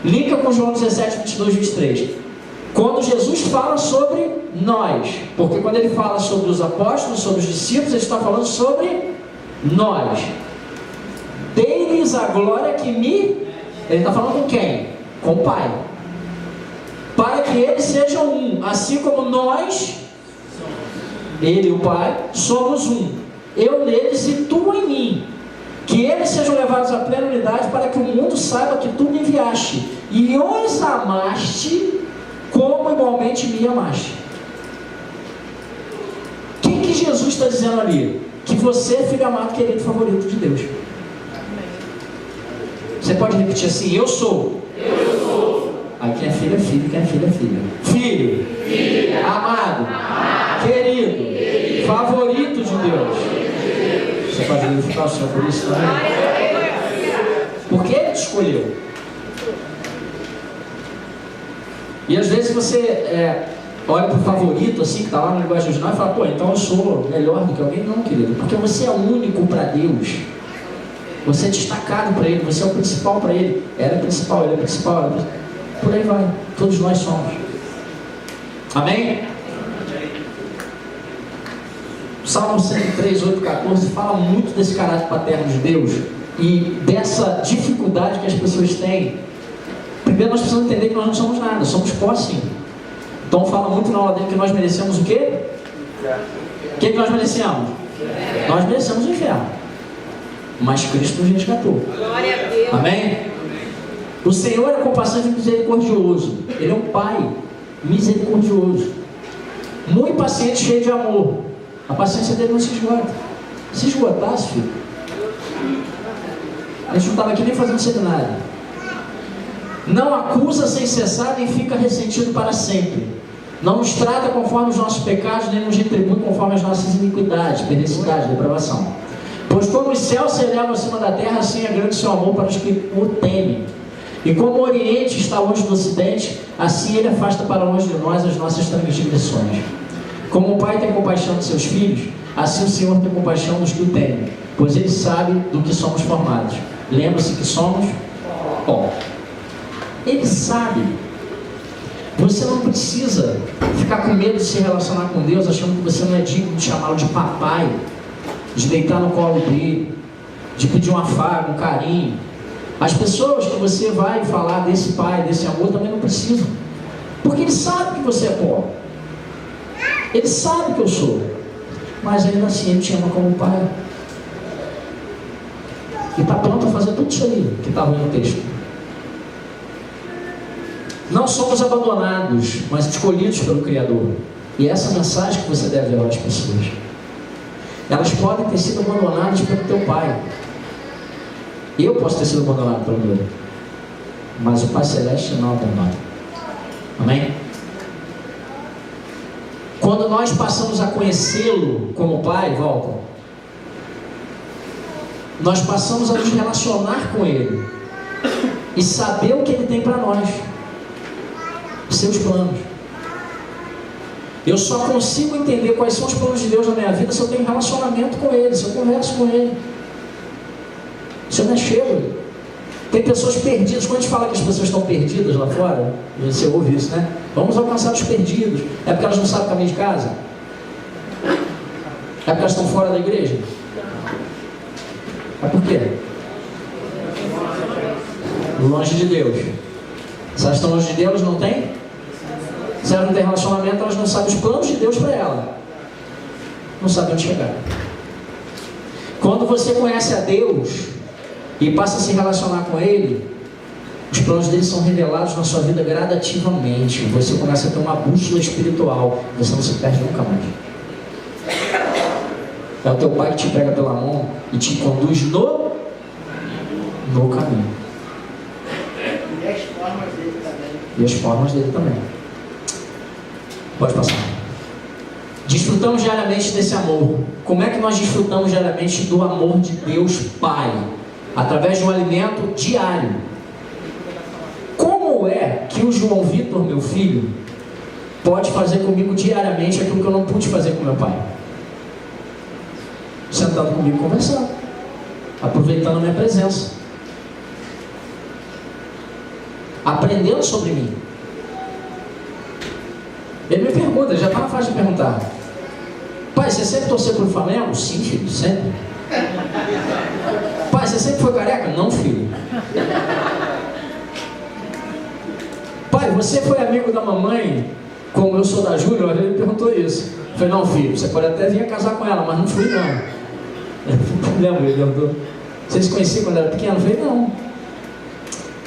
linka com João 17, 22, 23. Quando Jesus fala sobre nós, porque quando ele fala sobre os apóstolos, sobre os discípulos, ele está falando sobre nós. Dei-lhes a glória que me... Ele está falando com quem? Com o Pai. Para que eles sejam um, assim como nós, ele e o Pai, somos um. Eu neles e tu em mim. Que eles sejam levados à plena unidade, para que o mundo saiba que tu me enviaste e os amaste como igualmente me amaste. O que Jesus está dizendo ali? Que você é filho amado, querido, favorito de Deus. Você pode repetir assim: eu sou. Eu sou. Aí quem é filho é filho, quem é filho é filha. Filho, Filha. Amado, querido, favorito de Deus. Você pode glorificar o Senhor por isso também? Porque Ele te escolheu. E às vezes você olha para o favorito, assim, que está lá na linguagem original, e fala: pô, então eu sou melhor do que alguém. Não, querido, porque você é único para Deus. Você é destacado para Ele, você é o principal para Ele. Ela é principal, ele é principal, ela é principal. Por aí vai, todos nós somos. Amém? Salmo 103, 8, 14 fala muito desse caráter paterno de Deus e dessa dificuldade que as pessoas têm. Primeiro nós precisamos entender que nós não somos nada, somos pó sim. Então fala muito na aula dele que nós merecemos o quê? O que nós merecemos? Nós merecemos o inferno, mas Cristo nos resgatou. Glória a Deus. Amém? O Senhor é compassivo e misericordioso. Ele é um Pai misericordioso, muito paciente, cheio de amor. A paciência dele não se esgota. Se esgotasse, filho, a gente não estava aqui nem fazendo seminário. Não acusa sem cessar, nem fica ressentido para sempre. Não nos trata conforme os nossos pecados, nem nos retribui conforme as nossas iniquidades, perversidade, depravação. Pois como os céus se elevam acima da terra, assim é grande seu amor para os que o temem. E como o Oriente está longe do Ocidente, assim Ele afasta para longe de nós as nossas transgressões. Como o Pai tem compaixão de seus filhos, assim o Senhor tem compaixão dos que o temem, pois Ele sabe do que somos formados. Lembra-se que somos pó. Ele sabe. você não precisa ficar com medo de se relacionar com Deus, achando que você não é digno de chamá-lo de papai, de deitar no colo dele, de pedir um afago, um carinho. As pessoas que você vai falar desse pai, desse amor, também não precisam, porque ele sabe que você é pobre, ele sabe que eu sou, mas ainda assim ele te ama como pai, e está pronto a fazer tudo isso aí que está ruim no texto. Não somos abandonados, mas escolhidos pelo Criador. E essa mensagem que você deve levar às pessoas. Elas podem ter sido abandonadas pelo teu pai. Eu posso ter sido abandonado pelo meu, mas o Pai Celeste não abandona. Amém? Quando nós passamos a conhecê-lo como Pai, volta, nós passamos a nos relacionar com Ele e saber o que Ele tem para nós, seus planos. Eu só consigo entender quais são os planos de Deus na minha vida se eu tenho relacionamento com Ele, se eu converso com Ele, se eu mexer. Tem pessoas perdidas. Quando a gente fala que as pessoas estão perdidas lá fora, você ouve isso, né? Vamos alcançar os perdidos. É porque elas não sabem o caminho de casa? É porque elas estão fora da igreja? É por quê? Longe de Deus. Se elas estão longe de Deus, não tem? Se elas não têm relacionamento, elas não sabem os planos de Deus para ela. Não sabem onde chegar. Quando você conhece a Deus e passa a se relacionar com Ele, os planos dele são revelados na sua vida gradativamente. Você começa a ter uma bússola espiritual. Você não se perde nunca mais. É o teu pai que te pega pela mão e te conduz no caminho. E as formas dele também. E as formas dele também. Pode passar. Desfrutamos diariamente desse amor. Como é que nós desfrutamos diariamente do amor de Deus Pai? Através de um alimento diário. Como é que o João Vitor, meu filho, pode fazer comigo diariamente aquilo que eu não pude fazer com meu pai? Sentando comigo, conversando, aproveitando a minha presença, aprendendo sobre mim. Ele me pergunta, já está na fase de perguntar: pai, você sempre torceu pro Flamengo? Sim, filho, sempre. Pai, você sempre foi careca? Não, filho. Pai, você foi amigo da mamãe como eu sou da Júlia? Ele perguntou isso. Eu falei: não, filho, você pode até vir casar com ela, mas não fui não. Lembra? Ele perguntou: vocês se conheciam quando era pequeno? Eu falei: não.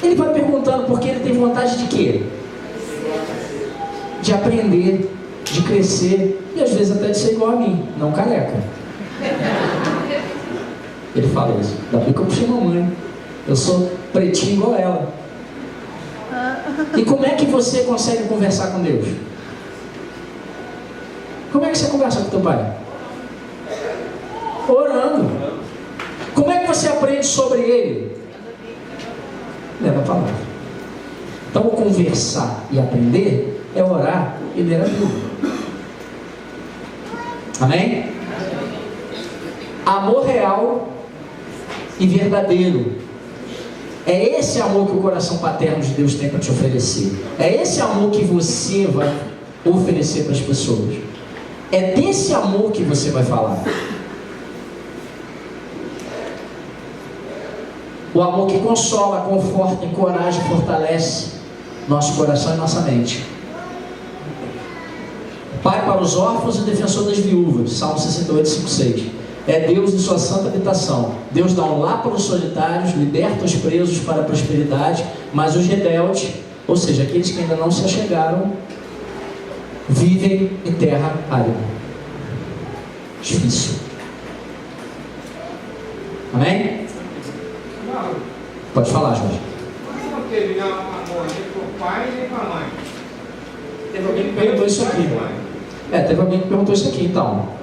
Ele vai perguntando porque ele tem vontade de quê? De aprender, de crescer e às vezes até de ser igual a mim, não careca. Ele fala isso. Ainda bem que eu puxei mamãe. Eu sou pretinho igual ela. E como é que você consegue conversar com Deus? Como é que você conversa com teu pai? Orando. Como é que você aprende sobre Ele? Leva a palavra. Então, conversar e aprender é orar e ler a Bíblia. Amém? Amor real e verdadeiro. É esse amor que o coração paterno de Deus tem para te oferecer. É esse amor que você vai oferecer para as pessoas. É desse amor que você vai falar. O amor que consola, conforta, encoraja e fortalece nosso coração e nossa mente. Pai para os órfãos e defensor das viúvas. Salmo 68, 5, 6. É Deus em sua santa habitação. Deus dá um lar para os solitários, liberta os presos para a prosperidade, mas os rebeldes, ou seja, aqueles que ainda não se achegaram, vivem em terra árida. Difícil. Amém? Pode falar, Jorge. Não teve amor nem com o pai nem com a mãe. Teve alguém que perguntou isso aqui. Teve alguém que perguntou isso aqui, então.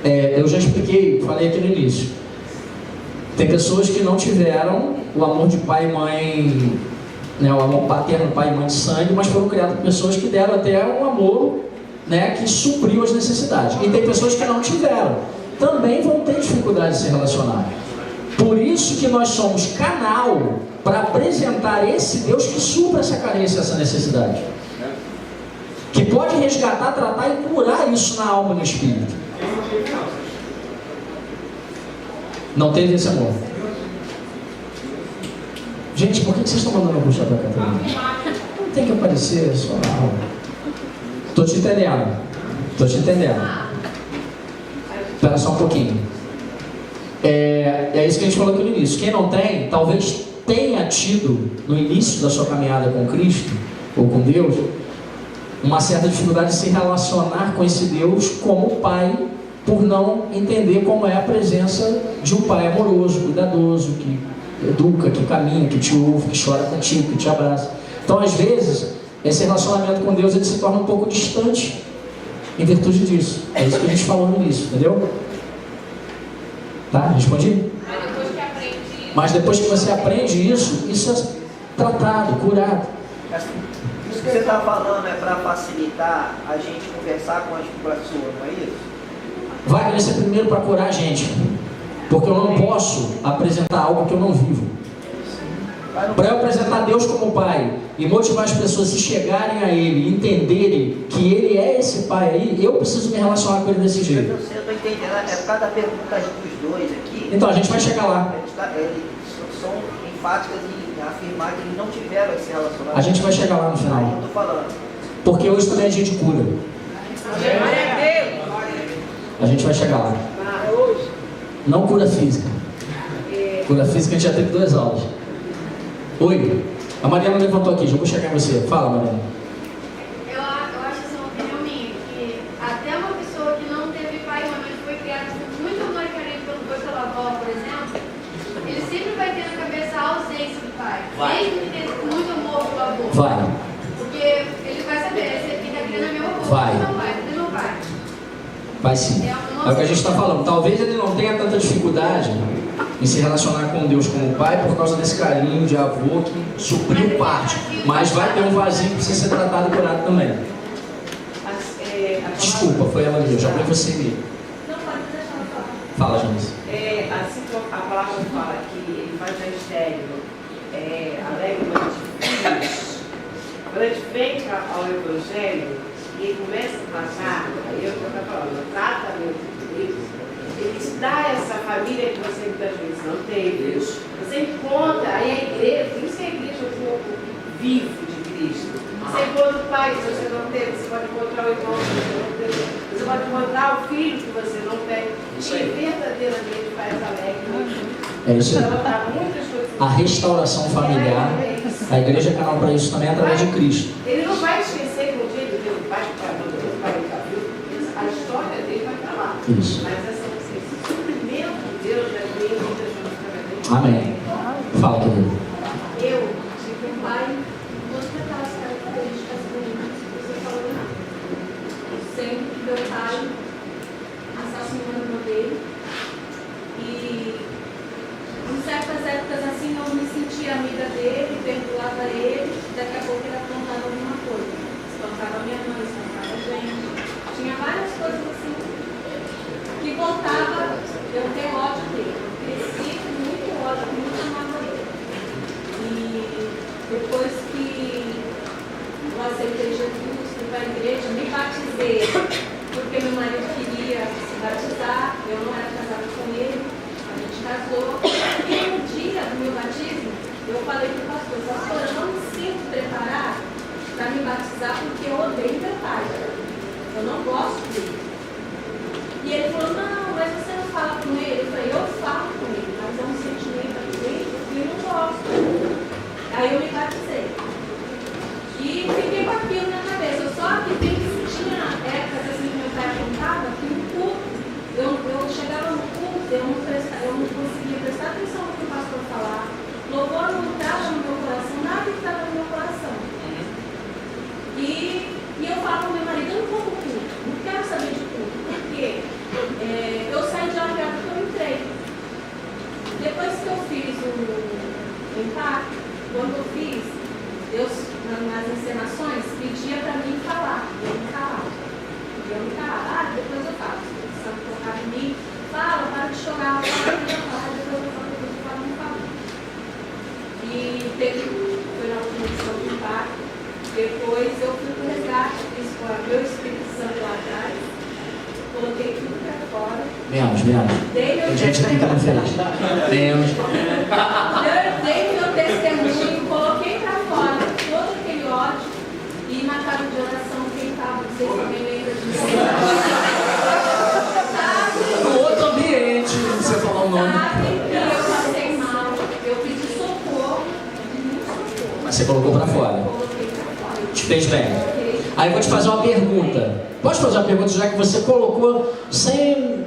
Eu já expliquei, falei aqui no início. Tem pessoas que não tiveram o amor de pai e mãe, né, o amor paterno, pai e mãe de sangue, mas foram criadas por pessoas que deram até um amor, né, que supriu as necessidades. E tem pessoas que não tiveram. Também vão ter dificuldade de se relacionar. Por isso que nós somos canal para apresentar esse Deus que supra essa carência, essa necessidade. que pode resgatar, tratar e curar isso na alma e no espírito. Não teve esse amor. Gente, por que vocês estão mandando eu puxar pra cá também? Não tem que aparecer, só na alma. Tô te entendendo. Espera só um pouquinho. É isso que a gente falou aqui no início. Quem não tem, talvez tenha tido no início da sua caminhada com Cristo ou com Deus uma certa dificuldade de se relacionar com esse Deus como pai, por não entender como é a presença de um pai amoroso, cuidadoso, que educa, que caminha, que te ouve, que chora contigo, que te abraça. Então, às vezes, esse relacionamento com Deus ele se torna um pouco distante em virtude disso. É isso que a gente falou no início, entendeu? Tá? Respondi? Mas depois que você aprende isso é tratado, curado. Isso que você está falando é para facilitar a gente conversar com a pessoa, não é isso? Vai ser primeiro para curar a gente. Porque eu não posso apresentar algo que eu não vivo. Para eu apresentar Deus como Pai e motivar as pessoas a se chegarem a Ele, entenderem que Ele é esse Pai aí, eu preciso me relacionar com Ele desse jeito. Eu estou entendendo, é por causa da pergunta dos dois aqui. Então a gente vai chegar lá. Eles são enfáticas em afirmar que eles não tiveram esse relacionamento. A gente vai chegar lá no final. Eu estou falando. Porque hoje também a gente cura. A gente vai chegar lá. Não cura física. Cura física a gente já teve 2 aulas. Oi, a Mariana levantou aqui, já vou chegar em você. Fala, Mariana. Eu acho essa uma opinião minha, que até uma pessoa que não teve pai e mãe, foi criada com muito amor e carinho pela avó, por exemplo, ele sempre vai ter na cabeça a ausência do pai. Mesmo que tenha muito amor pelo avô. Vai. Porque ele vai saber, quem está criando é meu avô, vai. Não vai, cadê meu pai? Vai sim. É o que a gente está falando. Talvez ele não tenha tanta dificuldade em se relacionar com Deus como pai por causa desse carinho de avô que supriu parte. Mas vai ter um vazio que precisa ser tratado e curado também. Desculpa, foi ela mesmo. Já foi você mesmo. Não, pode deixar eu falar. Fala, Janice. Assim como a palavra fala que ele faz ministério alegremente filhos, quando a gente vem ao Evangelho e ele começa a passar, aí eu estou falando, o tratamento deles, ele te dá essa família que você muitas vezes não teve. Você encontra, aí a igreja, por isso que a igreja é um pouco vivo de Cristo. Você encontra o pai que você não teve, você pode encontrar o irmão que você não teve, você pode encontrar o filho que você não tem, e verdadeiramente faz alegre. É isso aí. A restauração familiar, a igreja é canal para isso também através de Cristo. Ele não vai esquecer que um dia ele deu o pai para o pai viu, a história dele vai estar lá. Isso. Mas esse suprimento de Deus já vem muitas vezes. Amém. Fala, querido. Eu tive um pai muito daquelas características ruins que você falou nada. Sempre que meu pai assassinou a irmã dele. E em certas épocas assim eu me sentia amiga dele, perdoava ele, daqui a pouco ele apontava alguma coisa. Espancava minha mãe, espancava a gente. Tinha várias coisas assim que voltava eu ter ódio dele. Eu cresci com muito ódio, com muita mágoa dele. E depois que eu aceitei Jesus, fui para a igreja, me batizei, porque meu marido queria se batizar, eu não era casada com ele, a gente casou. E no dia do meu batismo, eu falei para o pastor, eu não me sinto preparada para me batizar porque eu odeio meu pai. Eu não gosto dele. E ele falou, não, mas você não fala com ele? Eu falei, eu falo com ele, mas é um sentimento aqui dentro que eu não gosto. Aí eu me batizei. E fiquei com aquilo na cabeça. Eu só que tinha épocas assim que meu pai apontava que no culto, eu chegava no culto, eu não conseguia prestar atenção no que o pastor falava. Louvor não estava no meu coração, nada que estava no meu coração. E eu falo com meu marido, eu não vou pro culto, não quero saber de culto, porque eu saí de lá porque eu entrei. Depois que eu fiz o impacto, quando eu fiz, Deus, nas encenações, pedia para mim falar, eu me calava. Depois eu falo, se você sabe tocar em mim, fala, para de chorar, depois eu falo, não falo. E foi na última edição do impacto. Depois eu fui para o resgate, fiz meu Espírito Santo lá atrás, coloquei tudo para fora. Menos. Tem gente aqui que não fez. Menos. Dei meu testemunho, coloquei para fora todo aquele ódio e marcaram de oração quem estava, não sei se alguém lembra disso. No outro ambiente, você falou o nome. Eu passei mal, eu pedi socorro, Mas você colocou para fora. Te fez bem. Aí eu vou te fazer uma pergunta. Posso fazer uma pergunta, já que você colocou sem,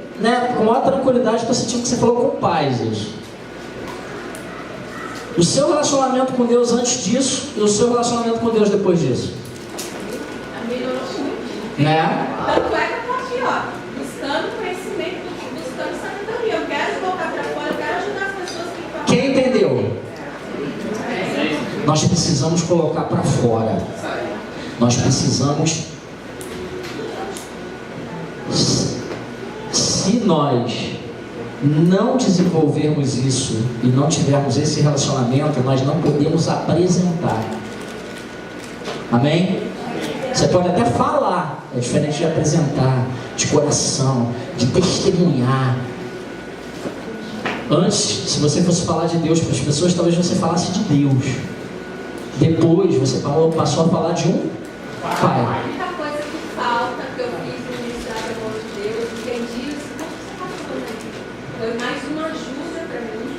com maior tranquilidade, estou sentindo que você falou com paz isso. O seu relacionamento com Deus antes disso e o seu relacionamento com Deus depois disso. Melhorou muito. Né? Tanto é que eu estou aqui, ó, buscando conhecimento, buscando sabedoria. Eu quero colocar para fora, eu quero ajudar as pessoas que estão. Quem entendeu? Nós precisamos colocar para fora. Nós precisamos. Se nós não desenvolvermos isso e não tivermos esse relacionamento, nós não podemos apresentar. Amém? Você pode até falar, é diferente de apresentar, de coração, de testemunhar. Antes, se você fosse falar de Deus para as pessoas, talvez você falasse de Deus. Depois você passou a falar de um Pai. A única coisa que falta, que eu fiz no ministério do amor de Deus, entendi isso, foi mais uma ajuda para mim.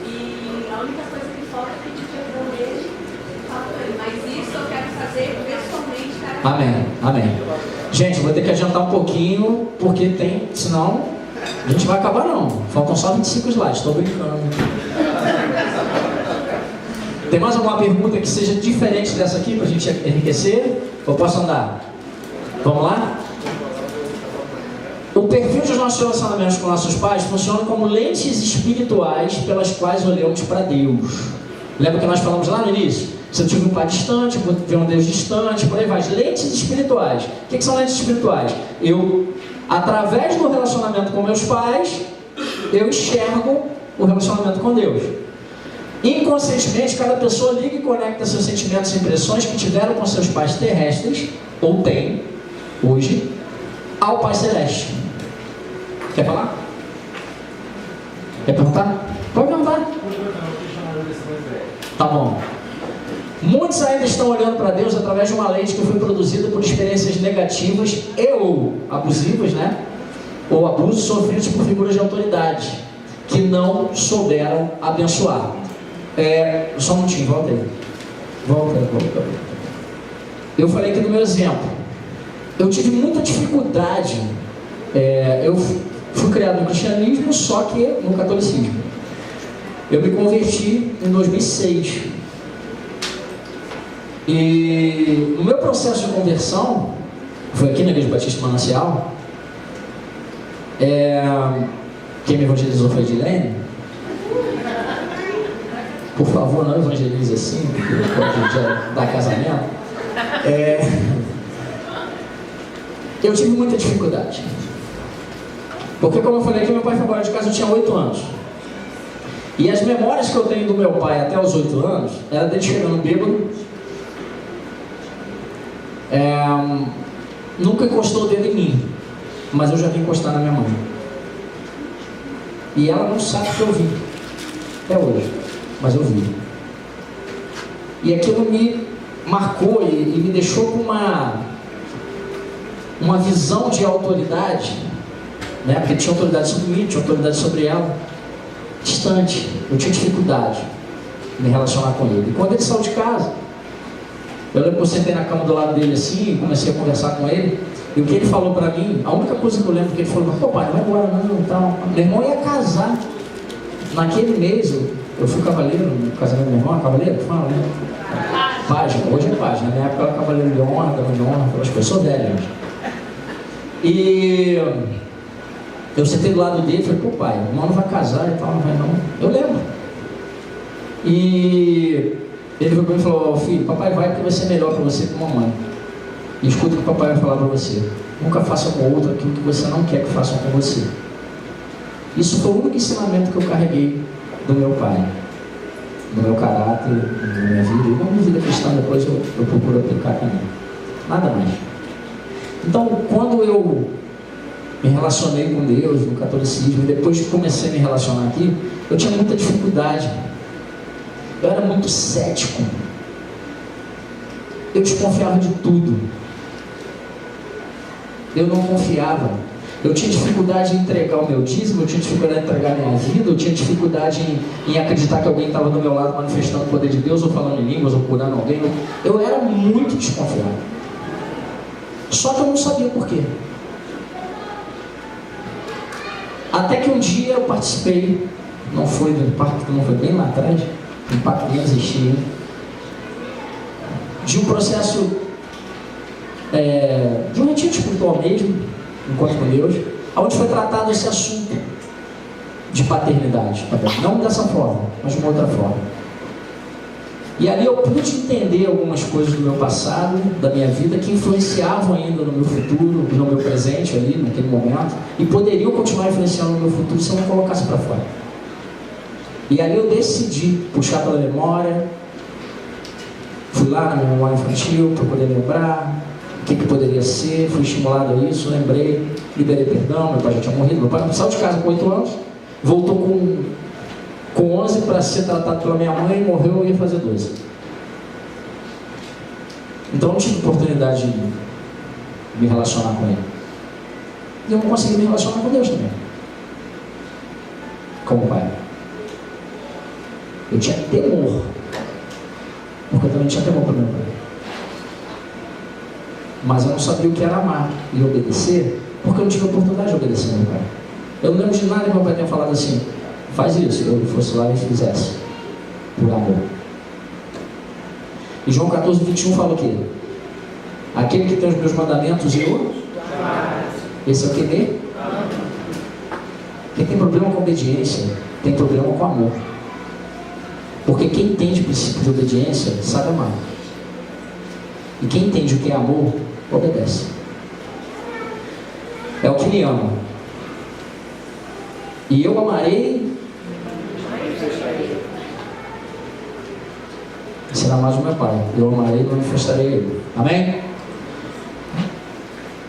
E a única coisa que falta é pedir perdão dele, mas isso eu quero fazer pessoalmente, cara. Amém. Gente, vou ter que adiantar um pouquinho, porque tem, senão a gente vai acabar não. Faltam só 25 slides, estou brincando. Tem mais alguma pergunta que seja diferente dessa aqui para a gente enriquecer? Ou posso andar? Vamos lá? O perfil dos nossos relacionamentos com nossos pais funciona como lentes espirituais pelas quais olhamos para Deus. Lembra que nós falamos lá no início? Se eu tive um pai distante, vou ver um Deus distante, por aí vai. Lentes espirituais. O que são lentes espirituais? Eu, através do relacionamento com meus pais, eu enxergo o relacionamento com Deus. Inconscientemente, cada pessoa liga e conecta seus sentimentos e impressões que tiveram com seus pais terrestres, ou tem, hoje, ao Pai Celeste. Quer falar? Quer perguntar? Pode perguntar. Tá bom. Muitos ainda estão olhando para Deus através de uma lente que foi produzida por experiências negativas e ou abusivas, ou abusos sofridos por figuras de autoridade, que não souberam abençoar. Só um minutinho, volta aí. Volta. Eu falei aqui no meu exemplo. Eu tive muita dificuldade. Eu fui criado no cristianismo, só que no catolicismo. Eu me converti em 2006. E no meu processo de conversão, foi aqui na Igreja Batista Manancial, quem me evangelizou foi a Edilene. Por favor, não evangelize assim, porque pode dar casamento. Eu tive muita dificuldade. Porque, como eu falei aqui, meu pai foi embora de casa, eu tinha 8 anos. E as memórias que eu tenho do meu pai até os 8 anos, era dele chegando bêbado. Nunca encostou o dedo em mim, mas eu já vi encostar na minha mãe. E ela não sabe que eu vi, até hoje, mas eu vi. E aquilo me marcou e me deixou com uma visão de autoridade, porque tinha autoridade sobre mim, tinha autoridade sobre ela, distante. Eu tinha dificuldade em me relacionar com ele. E quando ele saiu de casa, eu lembro que eu sentei na cama do lado dele assim e comecei a conversar com ele. E o que ele falou pra mim, a única coisa que eu lembro que ele falou: pô, pai, não vai embora não, tal. Meu irmão ia casar. Naquele mês, eu fui cavaleiro no casamento do meu irmão, cavaleiro? Fala, né? Página, hoje é página. Na minha época era cavaleiro de honra, dama de honra, aquelas coisas. Eu sou velho. E eu sentei do lado dele e falei: pô, pai, o irmão não vai casar e tal, não vai não. Eu lembro. E ele veio para mim e falou: filho, papai vai porque vai ser melhor para você que mamãe. E escuta o que o papai vai falar para você. Nunca faça com o outro aquilo que você não quer que façam com você. Isso foi o único ensinamento que eu carreguei do meu pai, no meu caráter, na minha vida. E na minha vida cristã depois eu procuro aplicar também. Nada mais. Então, quando eu me relacionei com Deus no catolicismo e depois comecei a me relacionar aqui, eu tinha muita dificuldade. Eu era muito cético. Eu desconfiava de tudo. Eu não confiava. Eu tinha dificuldade em entregar o meu dízimo, eu tinha dificuldade em entregar a minha vida, eu tinha dificuldade em acreditar que alguém estava do meu lado manifestando o poder de Deus, ou falando em línguas, ou curando alguém. Eu era muito desconfiado. Só que eu não sabia por quê. Até que um dia eu participei, não foi do impacto, não foi bem lá atrás, o impacto nem existia, de um processo, de um retiro espiritual mesmo, encontro com Deus, onde foi tratado esse assunto de paternidade, não dessa forma, mas de uma outra forma. E ali eu pude entender algumas coisas do meu passado, da minha vida, que influenciavam ainda no meu futuro, no meu presente ali, naquele momento, e poderiam continuar influenciando no meu futuro se eu não colocasse para fora. E ali eu decidi puxar pela memória, fui lá na minha memória infantil para poder lembrar o que poderia ser, fui estimulado a isso, lembrei, liberei perdão, meu pai já tinha morrido, meu pai saiu de casa com 8 anos, voltou com 11 para ser tratado pela minha mãe, morreu e ia fazer 12. Então eu não tive oportunidade de me relacionar com ele. E eu não consegui me relacionar com Deus também, como pai. Eu tinha temor, porque eu também tinha temor para meu pai. Mas eu não sabia o que era amar e obedecer, porque eu não tive oportunidade de obedecer meu pai. Eu não lembro de nada que meu pai tenha falado assim, faz isso, eu fosse lá e fizesse, por amor. E João 14, 21 fala o quê? Aquele que tem os meus mandamentos e eu? Esse é o que dê? Quem tem problema com obediência, tem problema com amor. Porque quem entende o princípio de obediência, sabe amar. E quem entende o que é amor, obedece. É o que me ama. E eu amarei. Será mais o meu pai. Eu amarei e manifestarei ele. Amém?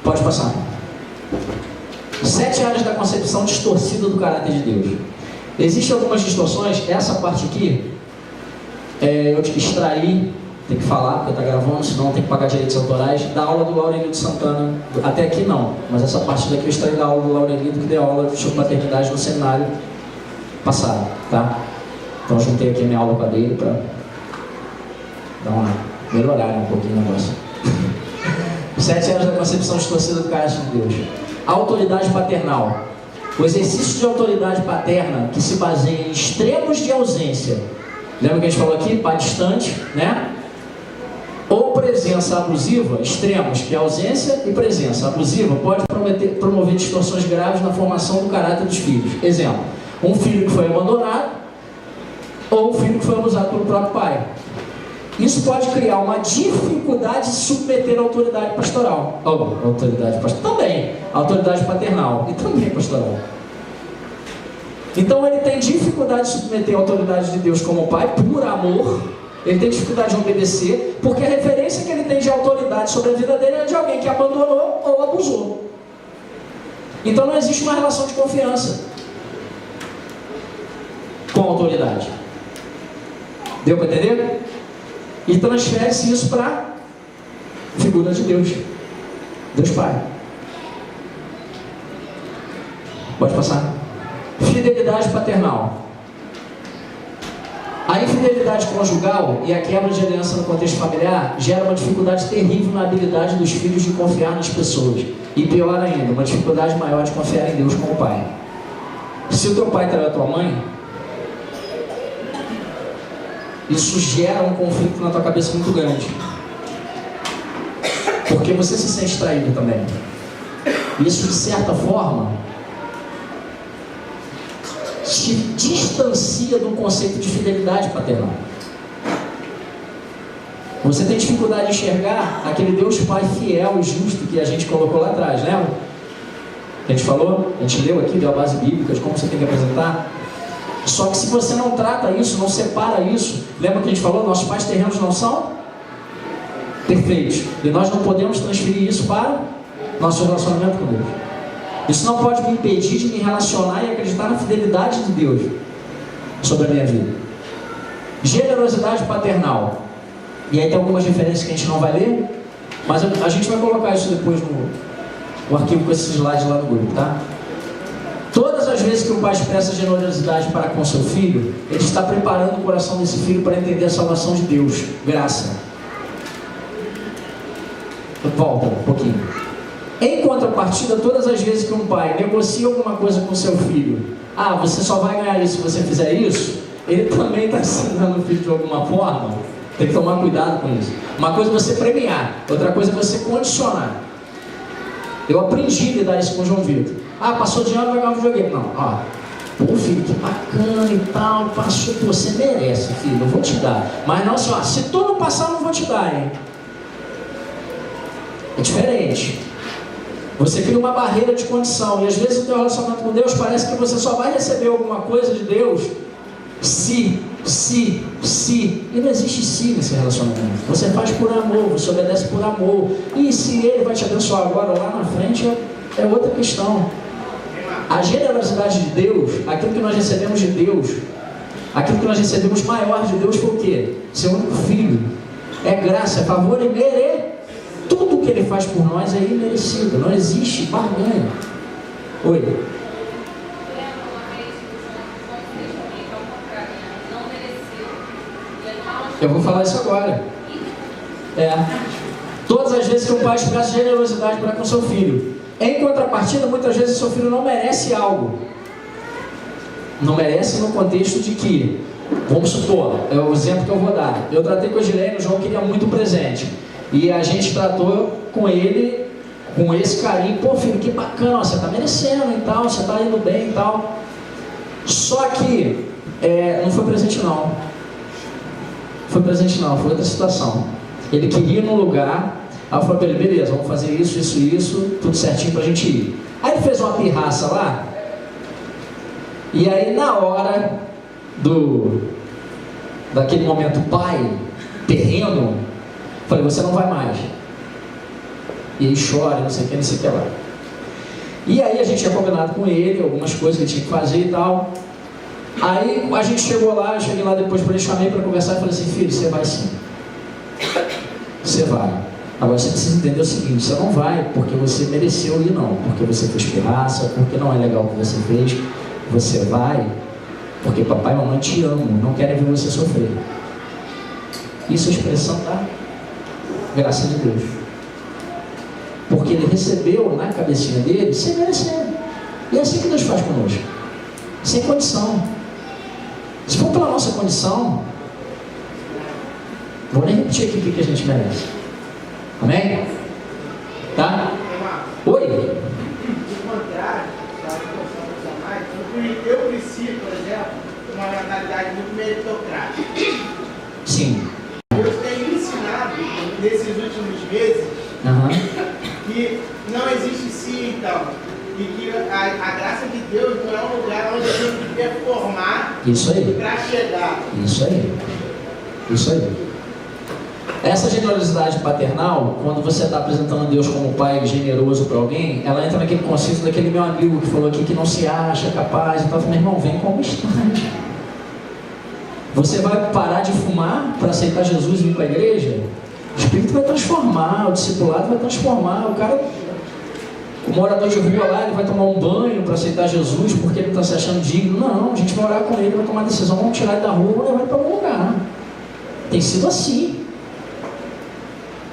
Pode passar. 7 áreas da concepção distorcida do caráter de Deus. Existem algumas distorções. Essa parte aqui, eu extraí. Tem que falar, porque está gravando, senão tem que pagar direitos autorais. Da aula do Laurenildo Santana, até aqui não, mas essa parte daqui eu extraí da aula do Laurenildo, que deu aula sobre paternidade no seminário passado, tá? Então eu juntei aqui a minha aula com a dele para dar uma melhorar um pouquinho o negócio. 7 áreas da concepção distorcida do caráter de Deus. A autoridade paternal. O exercício de autoridade paterna que se baseia em extremos de ausência. Lembra que a gente falou aqui? Pai distante, né? Ou presença abusiva, extremos, que é ausência e presença abusiva, pode promover distorções graves na formação do caráter dos filhos. Exemplo, um filho que foi abandonado ou um filho que foi abusado pelo próprio pai. Isso pode criar uma dificuldade de submeter a autoridade pastoral. Autoridade pastoral também, autoridade paternal e também pastoral. Então ele tem dificuldade de submeter a autoridade de Deus como pai, por amor. Ele tem dificuldade de obedecer, porque a referência que ele tem de autoridade sobre a vida dele é de alguém que abandonou ou abusou. Então não existe uma relação de confiança com a autoridade. Deu para entender? E transfere-se isso para a figura de Deus, Deus Pai. Pode passar. Fidelidade paternal. A infidelidade conjugal e a quebra de aliança no contexto familiar gera uma dificuldade terrível na habilidade dos filhos de confiar nas pessoas. E pior ainda, uma dificuldade maior de confiar em Deus como pai. Se o teu pai traiu a tua mãe, isso gera um conflito na tua cabeça muito grande. Porque você se sente traído também. Isso, de certa forma, te distancia do conceito de fidelidade paternal. Você tem dificuldade de enxergar aquele Deus Pai fiel e justo que a gente colocou lá atrás, lembra? A gente falou, a gente leu aqui, deu a base bíblica de como você tem que apresentar. Só que se você não trata isso, não separa isso, lembra que a gente falou, nossos pais terrenos não são perfeitos. E nós não podemos transferir isso para nosso relacionamento com Deus. Isso não pode me impedir de me relacionar e acreditar na fidelidade de Deus sobre a minha vida. Generosidade paternal. E aí tem algumas referências que a gente não vai ler, mas a gente vai colocar isso depois no arquivo com esses slides lá no grupo, tá? Todas as vezes que o pai expressa generosidade para com seu filho, ele está preparando o coração desse filho para entender a salvação de Deus, graça. Volta um pouquinho. Em contrapartida, todas as vezes que um pai negocia alguma coisa com seu filho, você só vai ganhar isso se você fizer isso, ele também está ensinando o filho de alguma forma. Tem que tomar cuidado com isso. Uma coisa é você premiar, outra coisa é você condicionar. Eu aprendi a lidar isso com o João Vitor. Passou de ano, vai ganhar um videogame. Não, pô filho, que bacana e tal, passou, você merece, filho, eu vou te dar. Mas não assim, se tu não passar, eu não vou te dar, hein? É diferente. Você cria uma barreira de condição. E às vezes o teu relacionamento com Deus parece que você só vai receber alguma coisa de Deus se. E não existe se nesse relacionamento. Você faz por amor, você obedece por amor. E se Ele vai te abençoar agora ou lá na frente, é outra questão. A generosidade de Deus, aquilo que nós recebemos de Deus, aquilo que nós recebemos maior de Deus foi o quê? Seu único filho. É graça, é favor e merecer. Tudo que Ele faz por nós é imerecido. Não existe barganha. Oi. Eu vou falar isso agora. Todas as vezes que o pai expressa generosidade para com seu filho, em contrapartida, muitas vezes seu filho não merece algo. Não merece no contexto de que, vamos supor, é o exemplo que eu vou dar. Eu tratei com a Gilene, o João queria muito presente. E a gente tratou com ele com esse carinho. Pô filho, que bacana, você está merecendo e tal, você está indo bem e tal. Só que não foi presente não. Foi presente não, foi outra situação. Ele queria ir num lugar, aí eu falei para ele, beleza, vamos fazer isso, tudo certinho pra gente ir. Aí ele fez uma pirraça lá, e aí na hora daquele momento pai, terreno, falei, você não vai mais. E aí chora, não sei o que lá. E aí a gente tinha combinado com ele, algumas coisas que ele tinha que fazer e tal. Aí a gente chegou lá, eu cheguei lá depois para ele, chamei para conversar e falei assim, filho, você vai sim. Você vai. Agora você precisa entender o seguinte, você não vai porque você mereceu ir não, porque você fez pirraça, porque não é legal o que você fez. Você vai porque papai e mamãe te amam, não querem ver você sofrer. Isso é expressão da graça de Deus. Porque ele recebeu na cabecinha dele sem merecer. E é assim que Deus faz conosco. Sem condição. Se for pela nossa condição, vou nem repetir aqui o que a gente merece. Amém? Tá? Oi? Do contrário, eu preciso, por exemplo, de uma mentalidade muito meritocrática. Sim. Deus tem ensinado nesses últimos meses que não existe sim, então. E que a graça de Deus não é um lugar onde a gente tem que performar para chegar. Isso aí. Essa generosidade paternal, quando você está apresentando a Deus como pai generoso para alguém, ela entra naquele conceito daquele meu amigo que falou aqui que não se acha capaz e tal. Meu irmão, vem como está. Você vai parar de fumar para aceitar Jesus e vir para a igreja? O Espírito vai transformar, o discipulado vai transformar, o morador de rua lá, ele vai tomar um banho para aceitar Jesus porque ele está se achando digno. Não, a gente vai orar com ele, vai tomar decisão, vamos tirar ele da rua, vamos levar ele para algum lugar. Tem sido assim.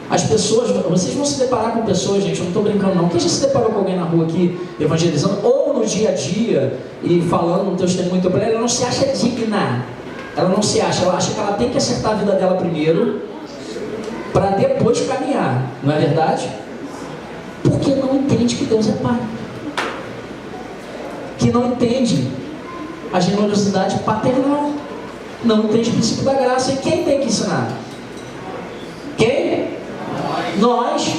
As pessoas, vocês vão se deparar com pessoas, gente, eu não estou brincando não. Quem já se deparou com alguém na rua aqui, evangelizando, ou no dia a dia, e falando no teu testemunho para ela não se acha digna. Ela não se acha, ela acha que ela tem que acertar a vida dela primeiro, para depois caminhar, não é verdade? Porque não entende que Deus é pai. Que não entende a generosidade paternal. Não entende o princípio da graça. E quem tem que ensinar? Quem? Nós.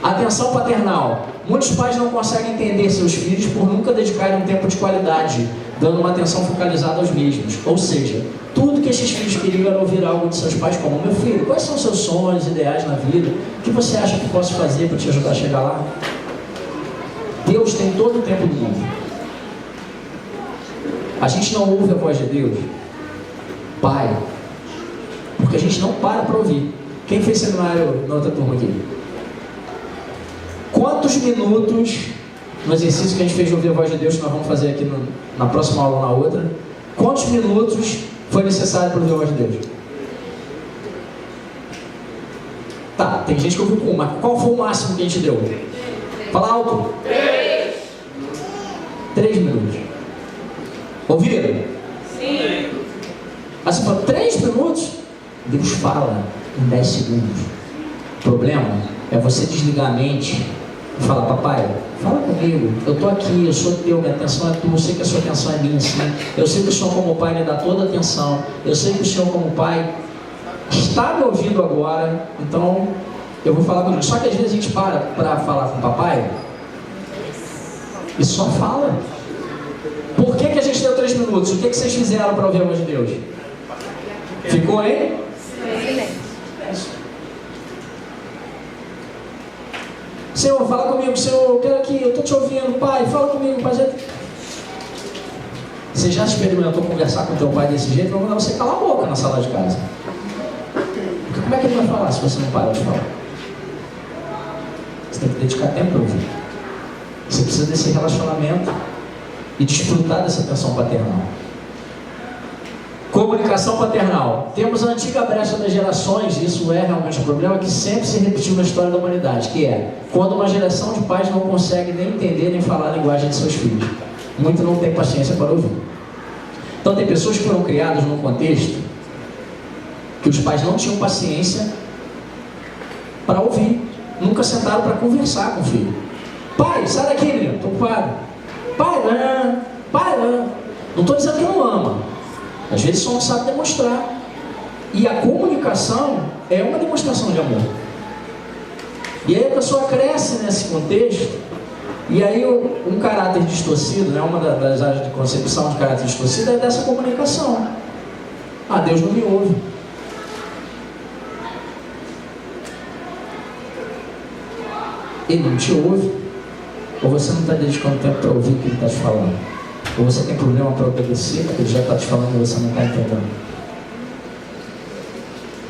Atenção paternal. Muitos pais não conseguem entender seus filhos por nunca dedicarem um tempo de qualidade, dando uma atenção focalizada aos mesmos. Ou seja, tudo que que esses filhos queriam era ouvir algo de seus pais como: meu filho, quais são os seus sonhos, ideais na vida? O que você acha que posso fazer para te ajudar a chegar lá? Deus tem todo o tempo do mundo. A gente não ouve a voz de Deus, Pai, porque a gente não para ouvir. Quem fez seminário na outra turma aqui? Quantos minutos no exercício que a gente fez de ouvir a voz de Deus, que nós vamos fazer aqui na próxima aula ou na outra, quantos minutos foi necessário para ouvir a voz de Deus? Tá, tem gente que ouviu com 1, mas qual foi o máximo que a gente deu? Fala alto. 3 minutos. Ouviram? Sim. Assim, por 3 minutos, Deus fala em 10 segundos. O problema é você desligar a mente e falar: papai, fala comigo, eu estou aqui, eu sou teu, minha atenção é tua, eu sei que a sua atenção é minha, sim. Eu sei que o Senhor como pai me dá toda a atenção, eu sei que o Senhor como pai está me ouvindo agora, então eu vou falar contigo. Só que às vezes a gente para falar com o papai e só fala. Por que a gente deu 3 minutos? O que vocês fizeram para ouvir a voz de Deus? Ficou, hein? Senhor, fala comigo. Senhor, eu quero aqui, eu estou te ouvindo. Pai, fala comigo. Pai. Você já experimentou conversar com teu pai desse jeito? Vai mandar você calar a boca na sala de casa. Porque como é que ele vai falar se você não para de falar? Você tem que dedicar tempo para ouvir. Você precisa desse relacionamento e desfrutar dessa atenção paternal. Comunicação paternal. Temos a antiga brecha das gerações, e isso é realmente um problema que sempre se repetiu na história da humanidade, que é quando uma geração de pais não consegue nem entender nem falar a linguagem de seus filhos. Muito não tem paciência para ouvir. Então tem pessoas que foram criadas num contexto que os pais não tinham paciência para ouvir, nunca sentaram para conversar com o filho. Pai, sai daqui, menino, estou ocupado. Pai, não estou dizendo que não ama. Às vezes só não sabe demonstrar. E a comunicação é uma demonstração de amor. E aí a pessoa cresce nesse contexto, e aí um caráter distorcido, né, uma das áreas de concepção de caráter distorcido é dessa comunicação. Ah, Deus não me ouve. Ele não te ouve, ou você não está dedicando tempo para ouvir o que ele está te falando, ou você tem problema para obedecer, porque ele já está te falando e você não está entendendo.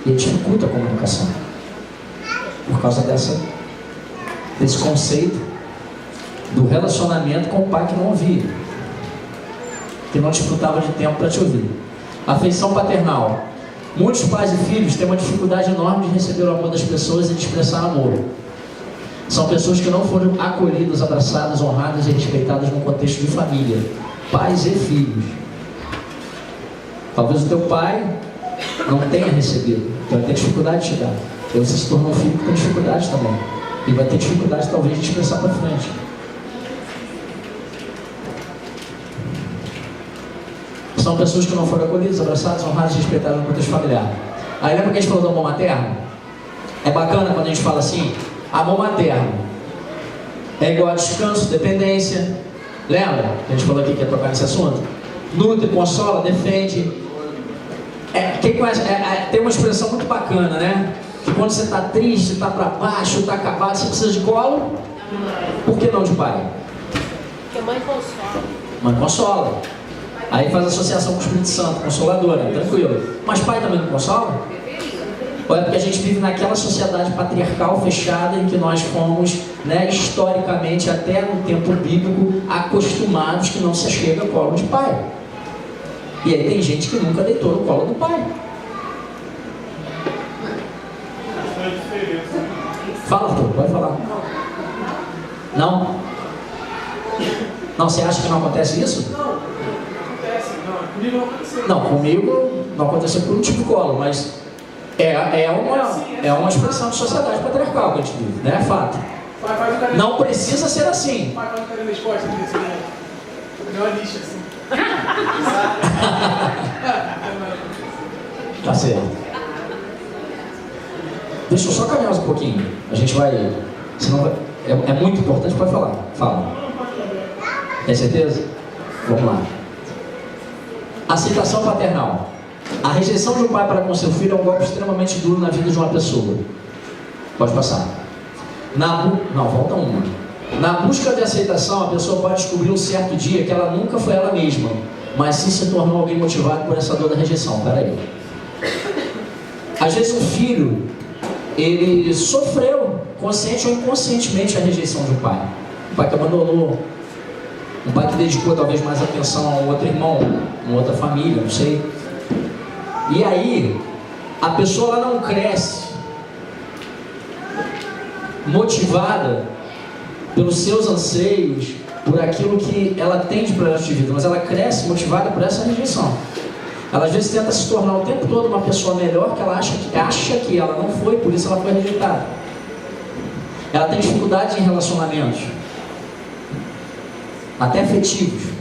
E dificulta a comunicação por causa desse conceito do relacionamento com o pai que não ouvia, que não desfrutava de tempo para te ouvir. Afeição paternal. Muitos pais e filhos têm uma dificuldade enorme de receber o amor das pessoas e de expressar amor. São pessoas que não foram acolhidas, abraçadas, honradas e respeitadas no contexto de família, pais e filhos. Talvez o teu pai não tenha recebido, vai ter dificuldade de te dar. E você se tornou um filho que tem dificuldade também, e vai ter dificuldade talvez de expressar para frente. São pessoas que não foram acolhidas, abraçadas, honradas e respeitadas no contexto familiar. Aí lembra que a gente falou do amor materno? É bacana quando a gente fala assim: amor materno é igual a descanso, dependência. Lembra que a gente falou aqui que ia tocar nesse assunto? Nutre, consola, defende. Quem conhece, tem uma expressão muito bacana, né? Que quando você está triste, está para baixo, está acabado, você precisa de colo. Por que não de pai? Porque mãe consola. Mãe consola. Aí faz associação com o Espírito Santo, consoladora, tranquilo. Mas pai também não consola? Ou é porque a gente vive naquela sociedade patriarcal fechada em que nós fomos, né, historicamente, até no tempo bíblico, acostumados que não se chega ao colo de pai. E aí tem gente que nunca deitou no colo do pai. Fala, Arthur, pode falar. Não? Não, você acha que não acontece isso? Não, comigo não aconteceu por um tipo de colo, mas é uma expressão de sociedade patriarcal que a gente vive, né? É fato. Não precisa ser assim. Pai faz carinho nas costas, não é lixa assim. Tá certo. Deixa eu só caminhar um pouquinho. A gente vai. Senão é muito importante, pode falar. Fala. Tem certeza? Vamos lá. Aceitação paternal. A rejeição de um pai para com seu filho é um golpe extremamente duro na vida de uma pessoa. Pode passar. Volta uma. Na busca de aceitação, a pessoa pode descobrir um certo dia que ela nunca foi ela mesma, mas sim se tornou alguém motivado por essa dor da rejeição. Peraí. Às vezes um filho, ele sofreu, consciente ou inconscientemente, a rejeição de um pai. Um pai que abandonou, um pai que dedicou talvez mais atenção a um outro irmão, uma outra família, não sei. E aí, a pessoa ela não cresce motivada pelos seus anseios, por aquilo que ela tem de projeto de vida, mas ela cresce motivada por essa rejeição. Ela às vezes tenta se tornar o tempo todo uma pessoa melhor que ela acha que ela não foi, por isso ela foi rejeitada. Ela tem dificuldade em relacionamentos, até afetivos,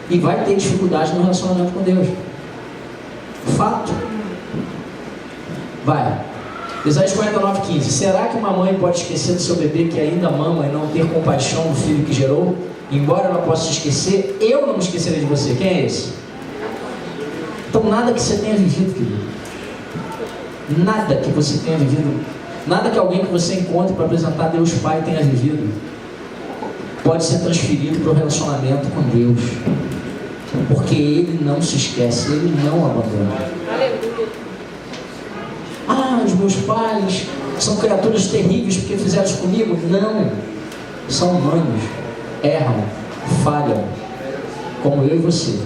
e vai ter dificuldade no relacionamento com Deus. Fato. Vai. Isaías 49:15. Será que uma mãe pode esquecer do seu bebê que ainda mama e não ter compaixão do filho que gerou? Embora ela possa te esquecer, eu não me esquecerei de você. Quem é esse? Então nada que você tenha vivido, querido, nada que você tenha vivido, nada que alguém que você encontre para apresentar a Deus Pai tenha vivido, pode ser transferido para o relacionamento com Deus, porque Ele não se esquece, Ele não abandona. Ah, os meus pais são criaturas terríveis porque fizeram isso comigo. Não, são humanos, erram, falham, como eu e você.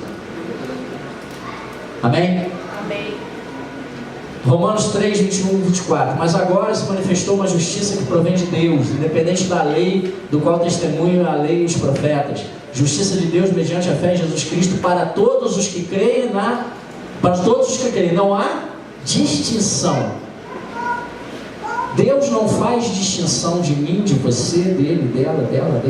Amém? Amém. Romanos 3, 21 e 24. Mas agora se manifestou uma justiça que provém de Deus, independente da lei, do qual testemunham a lei e os profetas. Justiça de Deus mediante a fé em Jesus Cristo para todos os que creem para todos os que creem. Não há distinção. Deus não faz distinção de mim, de você, dele, dela.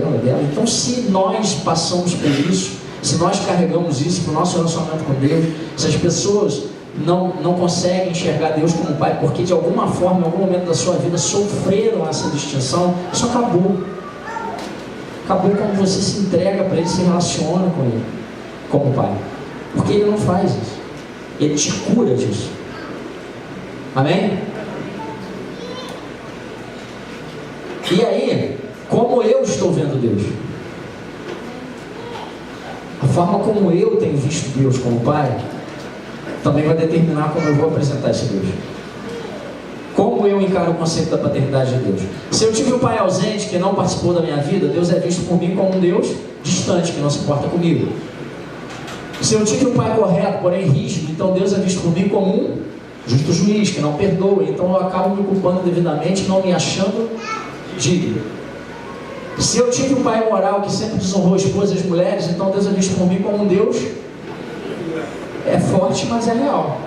Então, se nós passamos por isso, se nós carregamos isso para o nosso relacionamento com Deus, se as pessoas não conseguem enxergar Deus como Pai, porque de alguma forma, em algum momento da sua vida, sofreram essa distinção, isso acabou. Acabou quando você se entrega para Ele, se relaciona com Ele como Pai. Porque Ele não faz isso. Ele te cura disso. Amém? E aí, como eu estou vendo Deus? A forma como eu tenho visto Deus como Pai também vai determinar como eu vou apresentar esse Deus. Como eu encaro o conceito da paternidade de Deus? Se eu tive um pai ausente que não participou da minha vida, Deus é visto por mim como um Deus distante, que não se importa comigo. Se eu tive um pai correto, porém rígido, então Deus é visto por mim como um justo juiz, que não perdoa. Então eu acabo me culpando devidamente, não me achando digno. Se eu tive um pai moral que sempre desonrou a esposa e as mulheres, então Deus é visto por mim como um Deus forte, mas é real.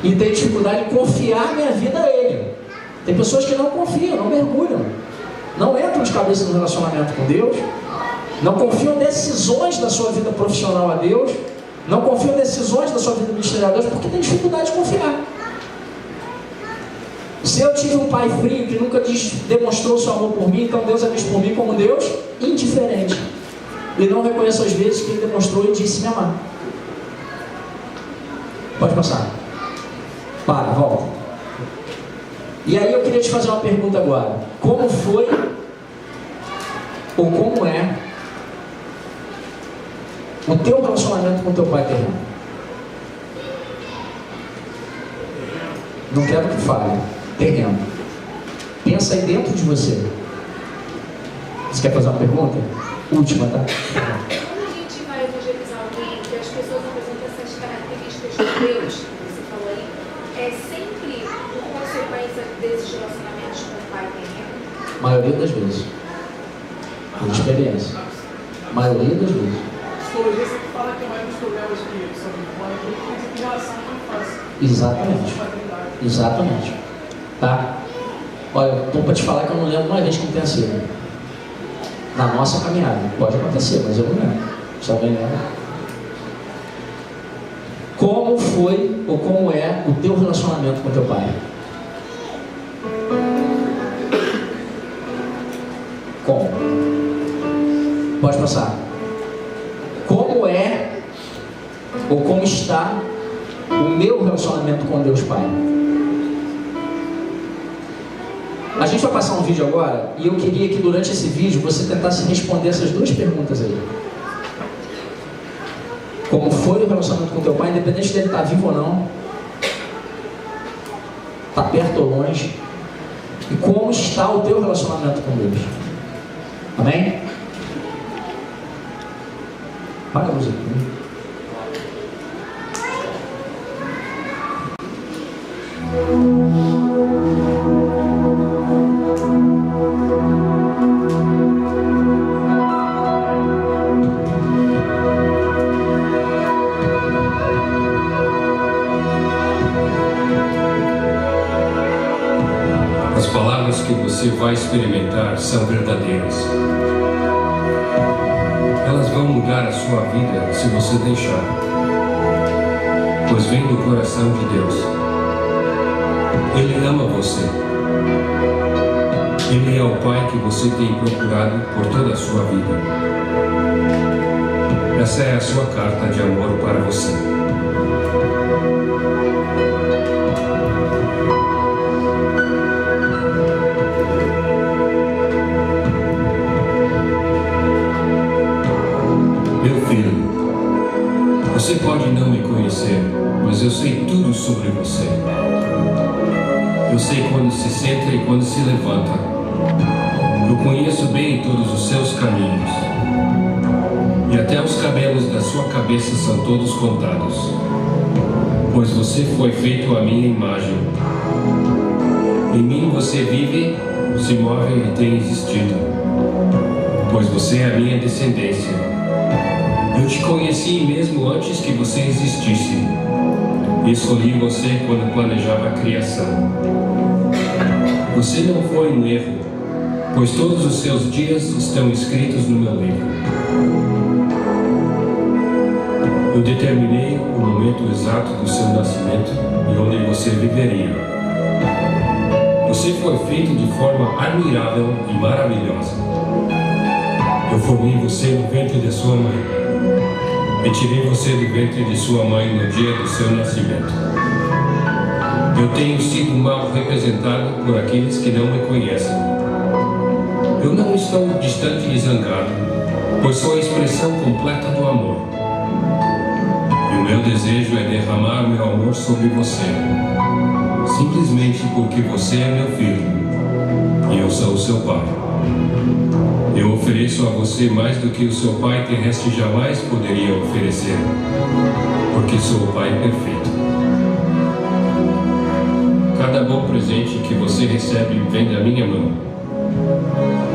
E tem dificuldade de confiar minha vida a Ele. Tem pessoas que não confiam, não mergulham, não entram de cabeça no relacionamento com Deus, não confiam decisões da sua vida profissional a Deus, não confiam decisões da sua vida ministerial a Deus, porque tem dificuldade de confiar. Se eu tive um pai frio que nunca demonstrou seu amor por mim, então Deus é visto por mim como Deus indiferente. E não reconheço as vezes que Ele demonstrou e disse me amar. Pode passar. Para, volta. E aí eu queria te fazer uma pergunta agora. Como foi ou como é o teu relacionamento com o teu pai terreno? Não quero que fale. Terreno. Pensa aí dentro de você. Você quer fazer uma pergunta? Última, tá? Quando a gente vai evangelizar alguém que as pessoas apresentam essas características de Deus, que você falou aí, é sempre por consequência desses relacionamentos com o pai terreno? A maioria das vezes. Por experiência. A maioria das vezes. A psicologia sempre fala que a maioria dos problemas que são vinculados tem relação com a infância. Exatamente. Exatamente. Tá? Olha, eu estou para te falar que eu não lembro uma vez que não tenha sido. Na nossa caminhada. Pode acontecer, mas eu não lembro. Se alguém lembra. Como foi ou como é o teu relacionamento com o teu pai? Como? Pode passar. Como é teu relacionamento com Deus Pai? A gente vai passar um vídeo agora e eu queria que durante esse vídeo você tentasse responder essas duas perguntas aí. Como foi o relacionamento com teu pai, independente dele estar vivo ou não, está perto ou longe, e como está o teu relacionamento com Deus. Amém? Paga a luz aqui. As palavras que você vai experimentar são verdadeiras. Elas vão mudar a sua vida se você deixar, pois vem do coração de Deus. Ele ama você. Ele é o Pai que você tem procurado por toda a sua vida. Essa é a sua carta de amor para você. Meu filho, você pode não me conhecer, mas eu sei tudo sobre você. Eu sei quando se senta e quando se levanta. Eu conheço bem todos os seus caminhos. E até os cabelos da sua cabeça são todos contados. Pois você foi feito à minha imagem. Em mim você vive, se move e tem existido. Pois você é a minha descendência. Eu te conheci mesmo antes que você existisse. Escolhi você quando planejava a criação. Você não foi um erro, pois todos os seus dias estão escritos no meu livro. Eu determinei o momento exato do seu nascimento e onde você viveria. Você foi feito de forma admirável e maravilhosa. Eu formei você no ventre de sua mãe. E tirei você do ventre de sua mãe no dia do seu nascimento. Eu tenho sido mal representado por aqueles que não me conhecem. Eu não estou distante e zangado, pois sou a expressão completa do amor. E o meu desejo é derramar meu amor sobre você, simplesmente porque você é meu filho e eu sou o seu pai. Eu ofereço a você mais do que o seu pai terrestre jamais poderia oferecer, porque sou o pai perfeito. Cada bom presente que você recebe vem da minha mão,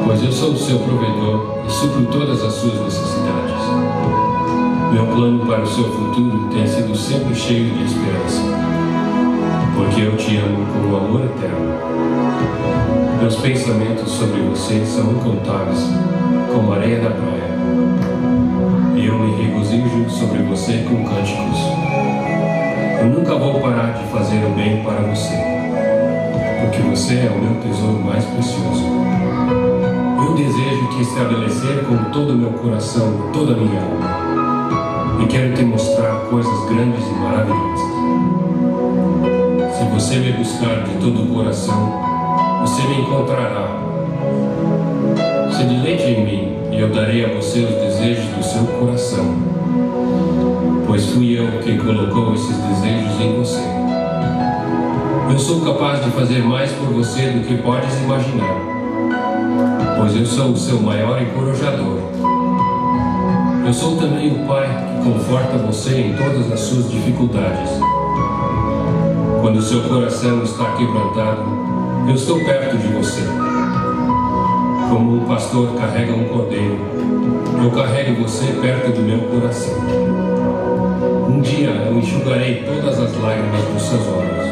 pois eu sou o seu provedor e supro todas as suas necessidades. Meu plano para o seu futuro tem sido sempre cheio de esperança, porque eu te amo com o amor eterno. Meus pensamentos sobre você são incontáveis, como a areia da praia. E eu me regozijo sobre você com cânticos. Eu nunca vou parar de fazer o bem para você, porque você é o meu tesouro mais precioso. Eu desejo te estabelecer com todo o meu coração, toda a minha alma. E quero te mostrar coisas grandes e maravilhosas. Se você me buscar de todo o coração, você me encontrará. Se deleite em mim, e eu darei a você os desejos do seu coração, pois fui eu quem colocou esses desejos em você. Eu sou capaz de fazer mais por você do que podes imaginar, pois eu sou o seu maior encorajador. Eu sou também o Pai que conforta você em todas as suas dificuldades. Quando o seu coração está quebrantado, eu estou perto de você. Como um pastor carrega um cordeiro, eu carrego você perto do meu coração. Um dia eu enxugarei todas as lágrimas dos seus olhos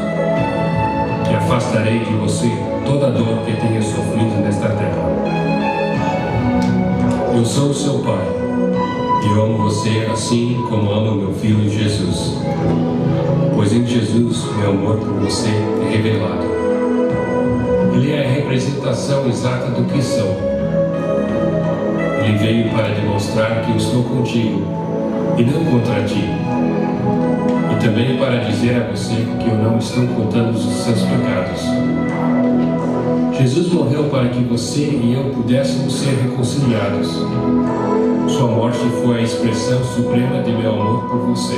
e afastarei de você toda a dor que tenha sofrido nesta terra. Eu sou o seu Pai e eu amo você assim como amo meu filho Jesus, pois em Jesus meu amor por você é revelado. Ele é a representação exata do que sou. Ele veio para demonstrar que eu estou contigo e não contra ti. E também para dizer a você que eu não estou contando os seus pecados. Jesus morreu para que você e eu pudéssemos ser reconciliados. Sua morte foi a expressão suprema de meu amor por você.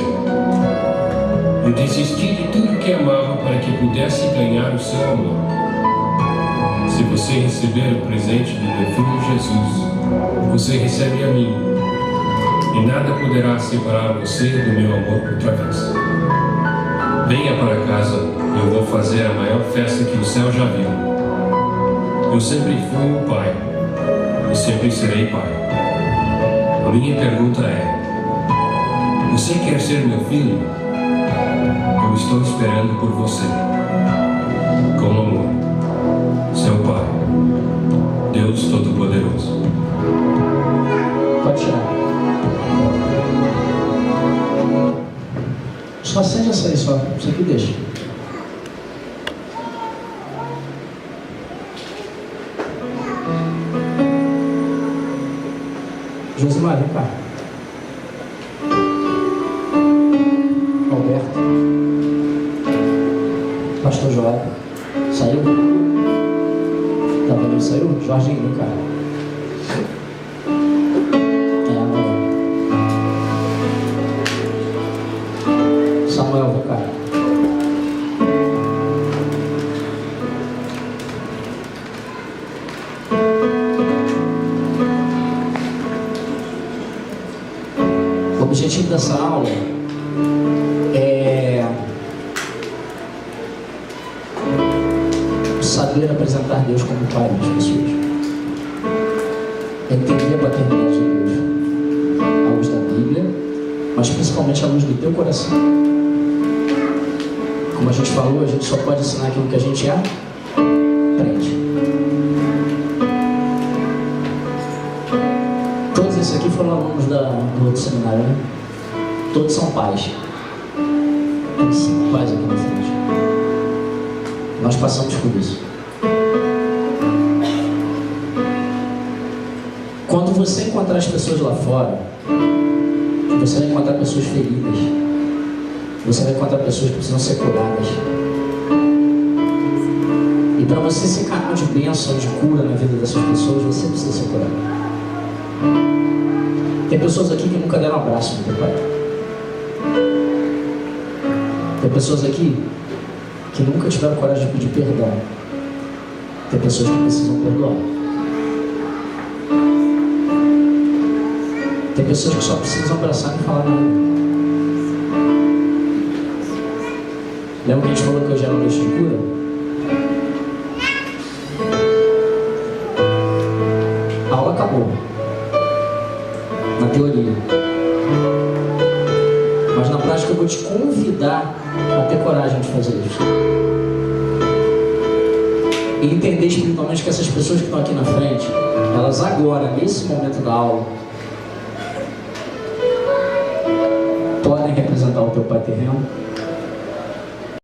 Eu desisti de tudo que amava para que pudesse ganhar o seu amor. Se você receber o presente do meu Filho Jesus, você recebe a mim, e nada poderá separar você do meu amor outra vez. Venha para casa, eu vou fazer a maior festa que o céu já viu. Eu sempre fui um pai, e sempre serei pai. A minha pergunta é: você quer ser meu filho? Eu estou esperando por você. Com amor, seu Pai, Deus Todo-Poderoso. Pode tirar. Só acende essa aí, só. Isso aqui deixa. Josimar, vem cá. Alberto. Pastor Joel. Saiu? Tá vendo? Saiu? Jorginho, vem cá. Samuel, vem cá. O objetivo dessa aula é saber apresentar Deus como Pai das pessoas. Entender a paternidade de Deus à luz da Bíblia, mas principalmente à luz do teu coração. Como a gente falou, a gente só pode ensinar aquilo que a gente aprende. Todos esses aqui foram alunos do outro seminário, né? Todos são pais. Tem 5 pais aqui na frente. Nós passamos por isso. Quando você encontrar as pessoas lá fora, você vai encontrar pessoas feridas. Você vai encontrar pessoas que precisam ser curadas. E para você ser canal de bênção, de cura na vida dessas pessoas, você precisa ser curado. Tem pessoas aqui que nunca deram um abraço no teu pai. Tem pessoas aqui que nunca tiveram coragem de pedir perdão. Tem pessoas que precisam perdoar. Tem pessoas que só precisam abraçar e falar nada. Lembra que a gente falou que hoje era uma noite de cura? A aula acabou. Na teoria. Mas na prática eu vou te convidar a ter coragem de fazer isso. E entender espiritualmente que essas pessoas que estão aqui na frente, elas agora, nesse momento da aula, podem representar o teu Pai terreno.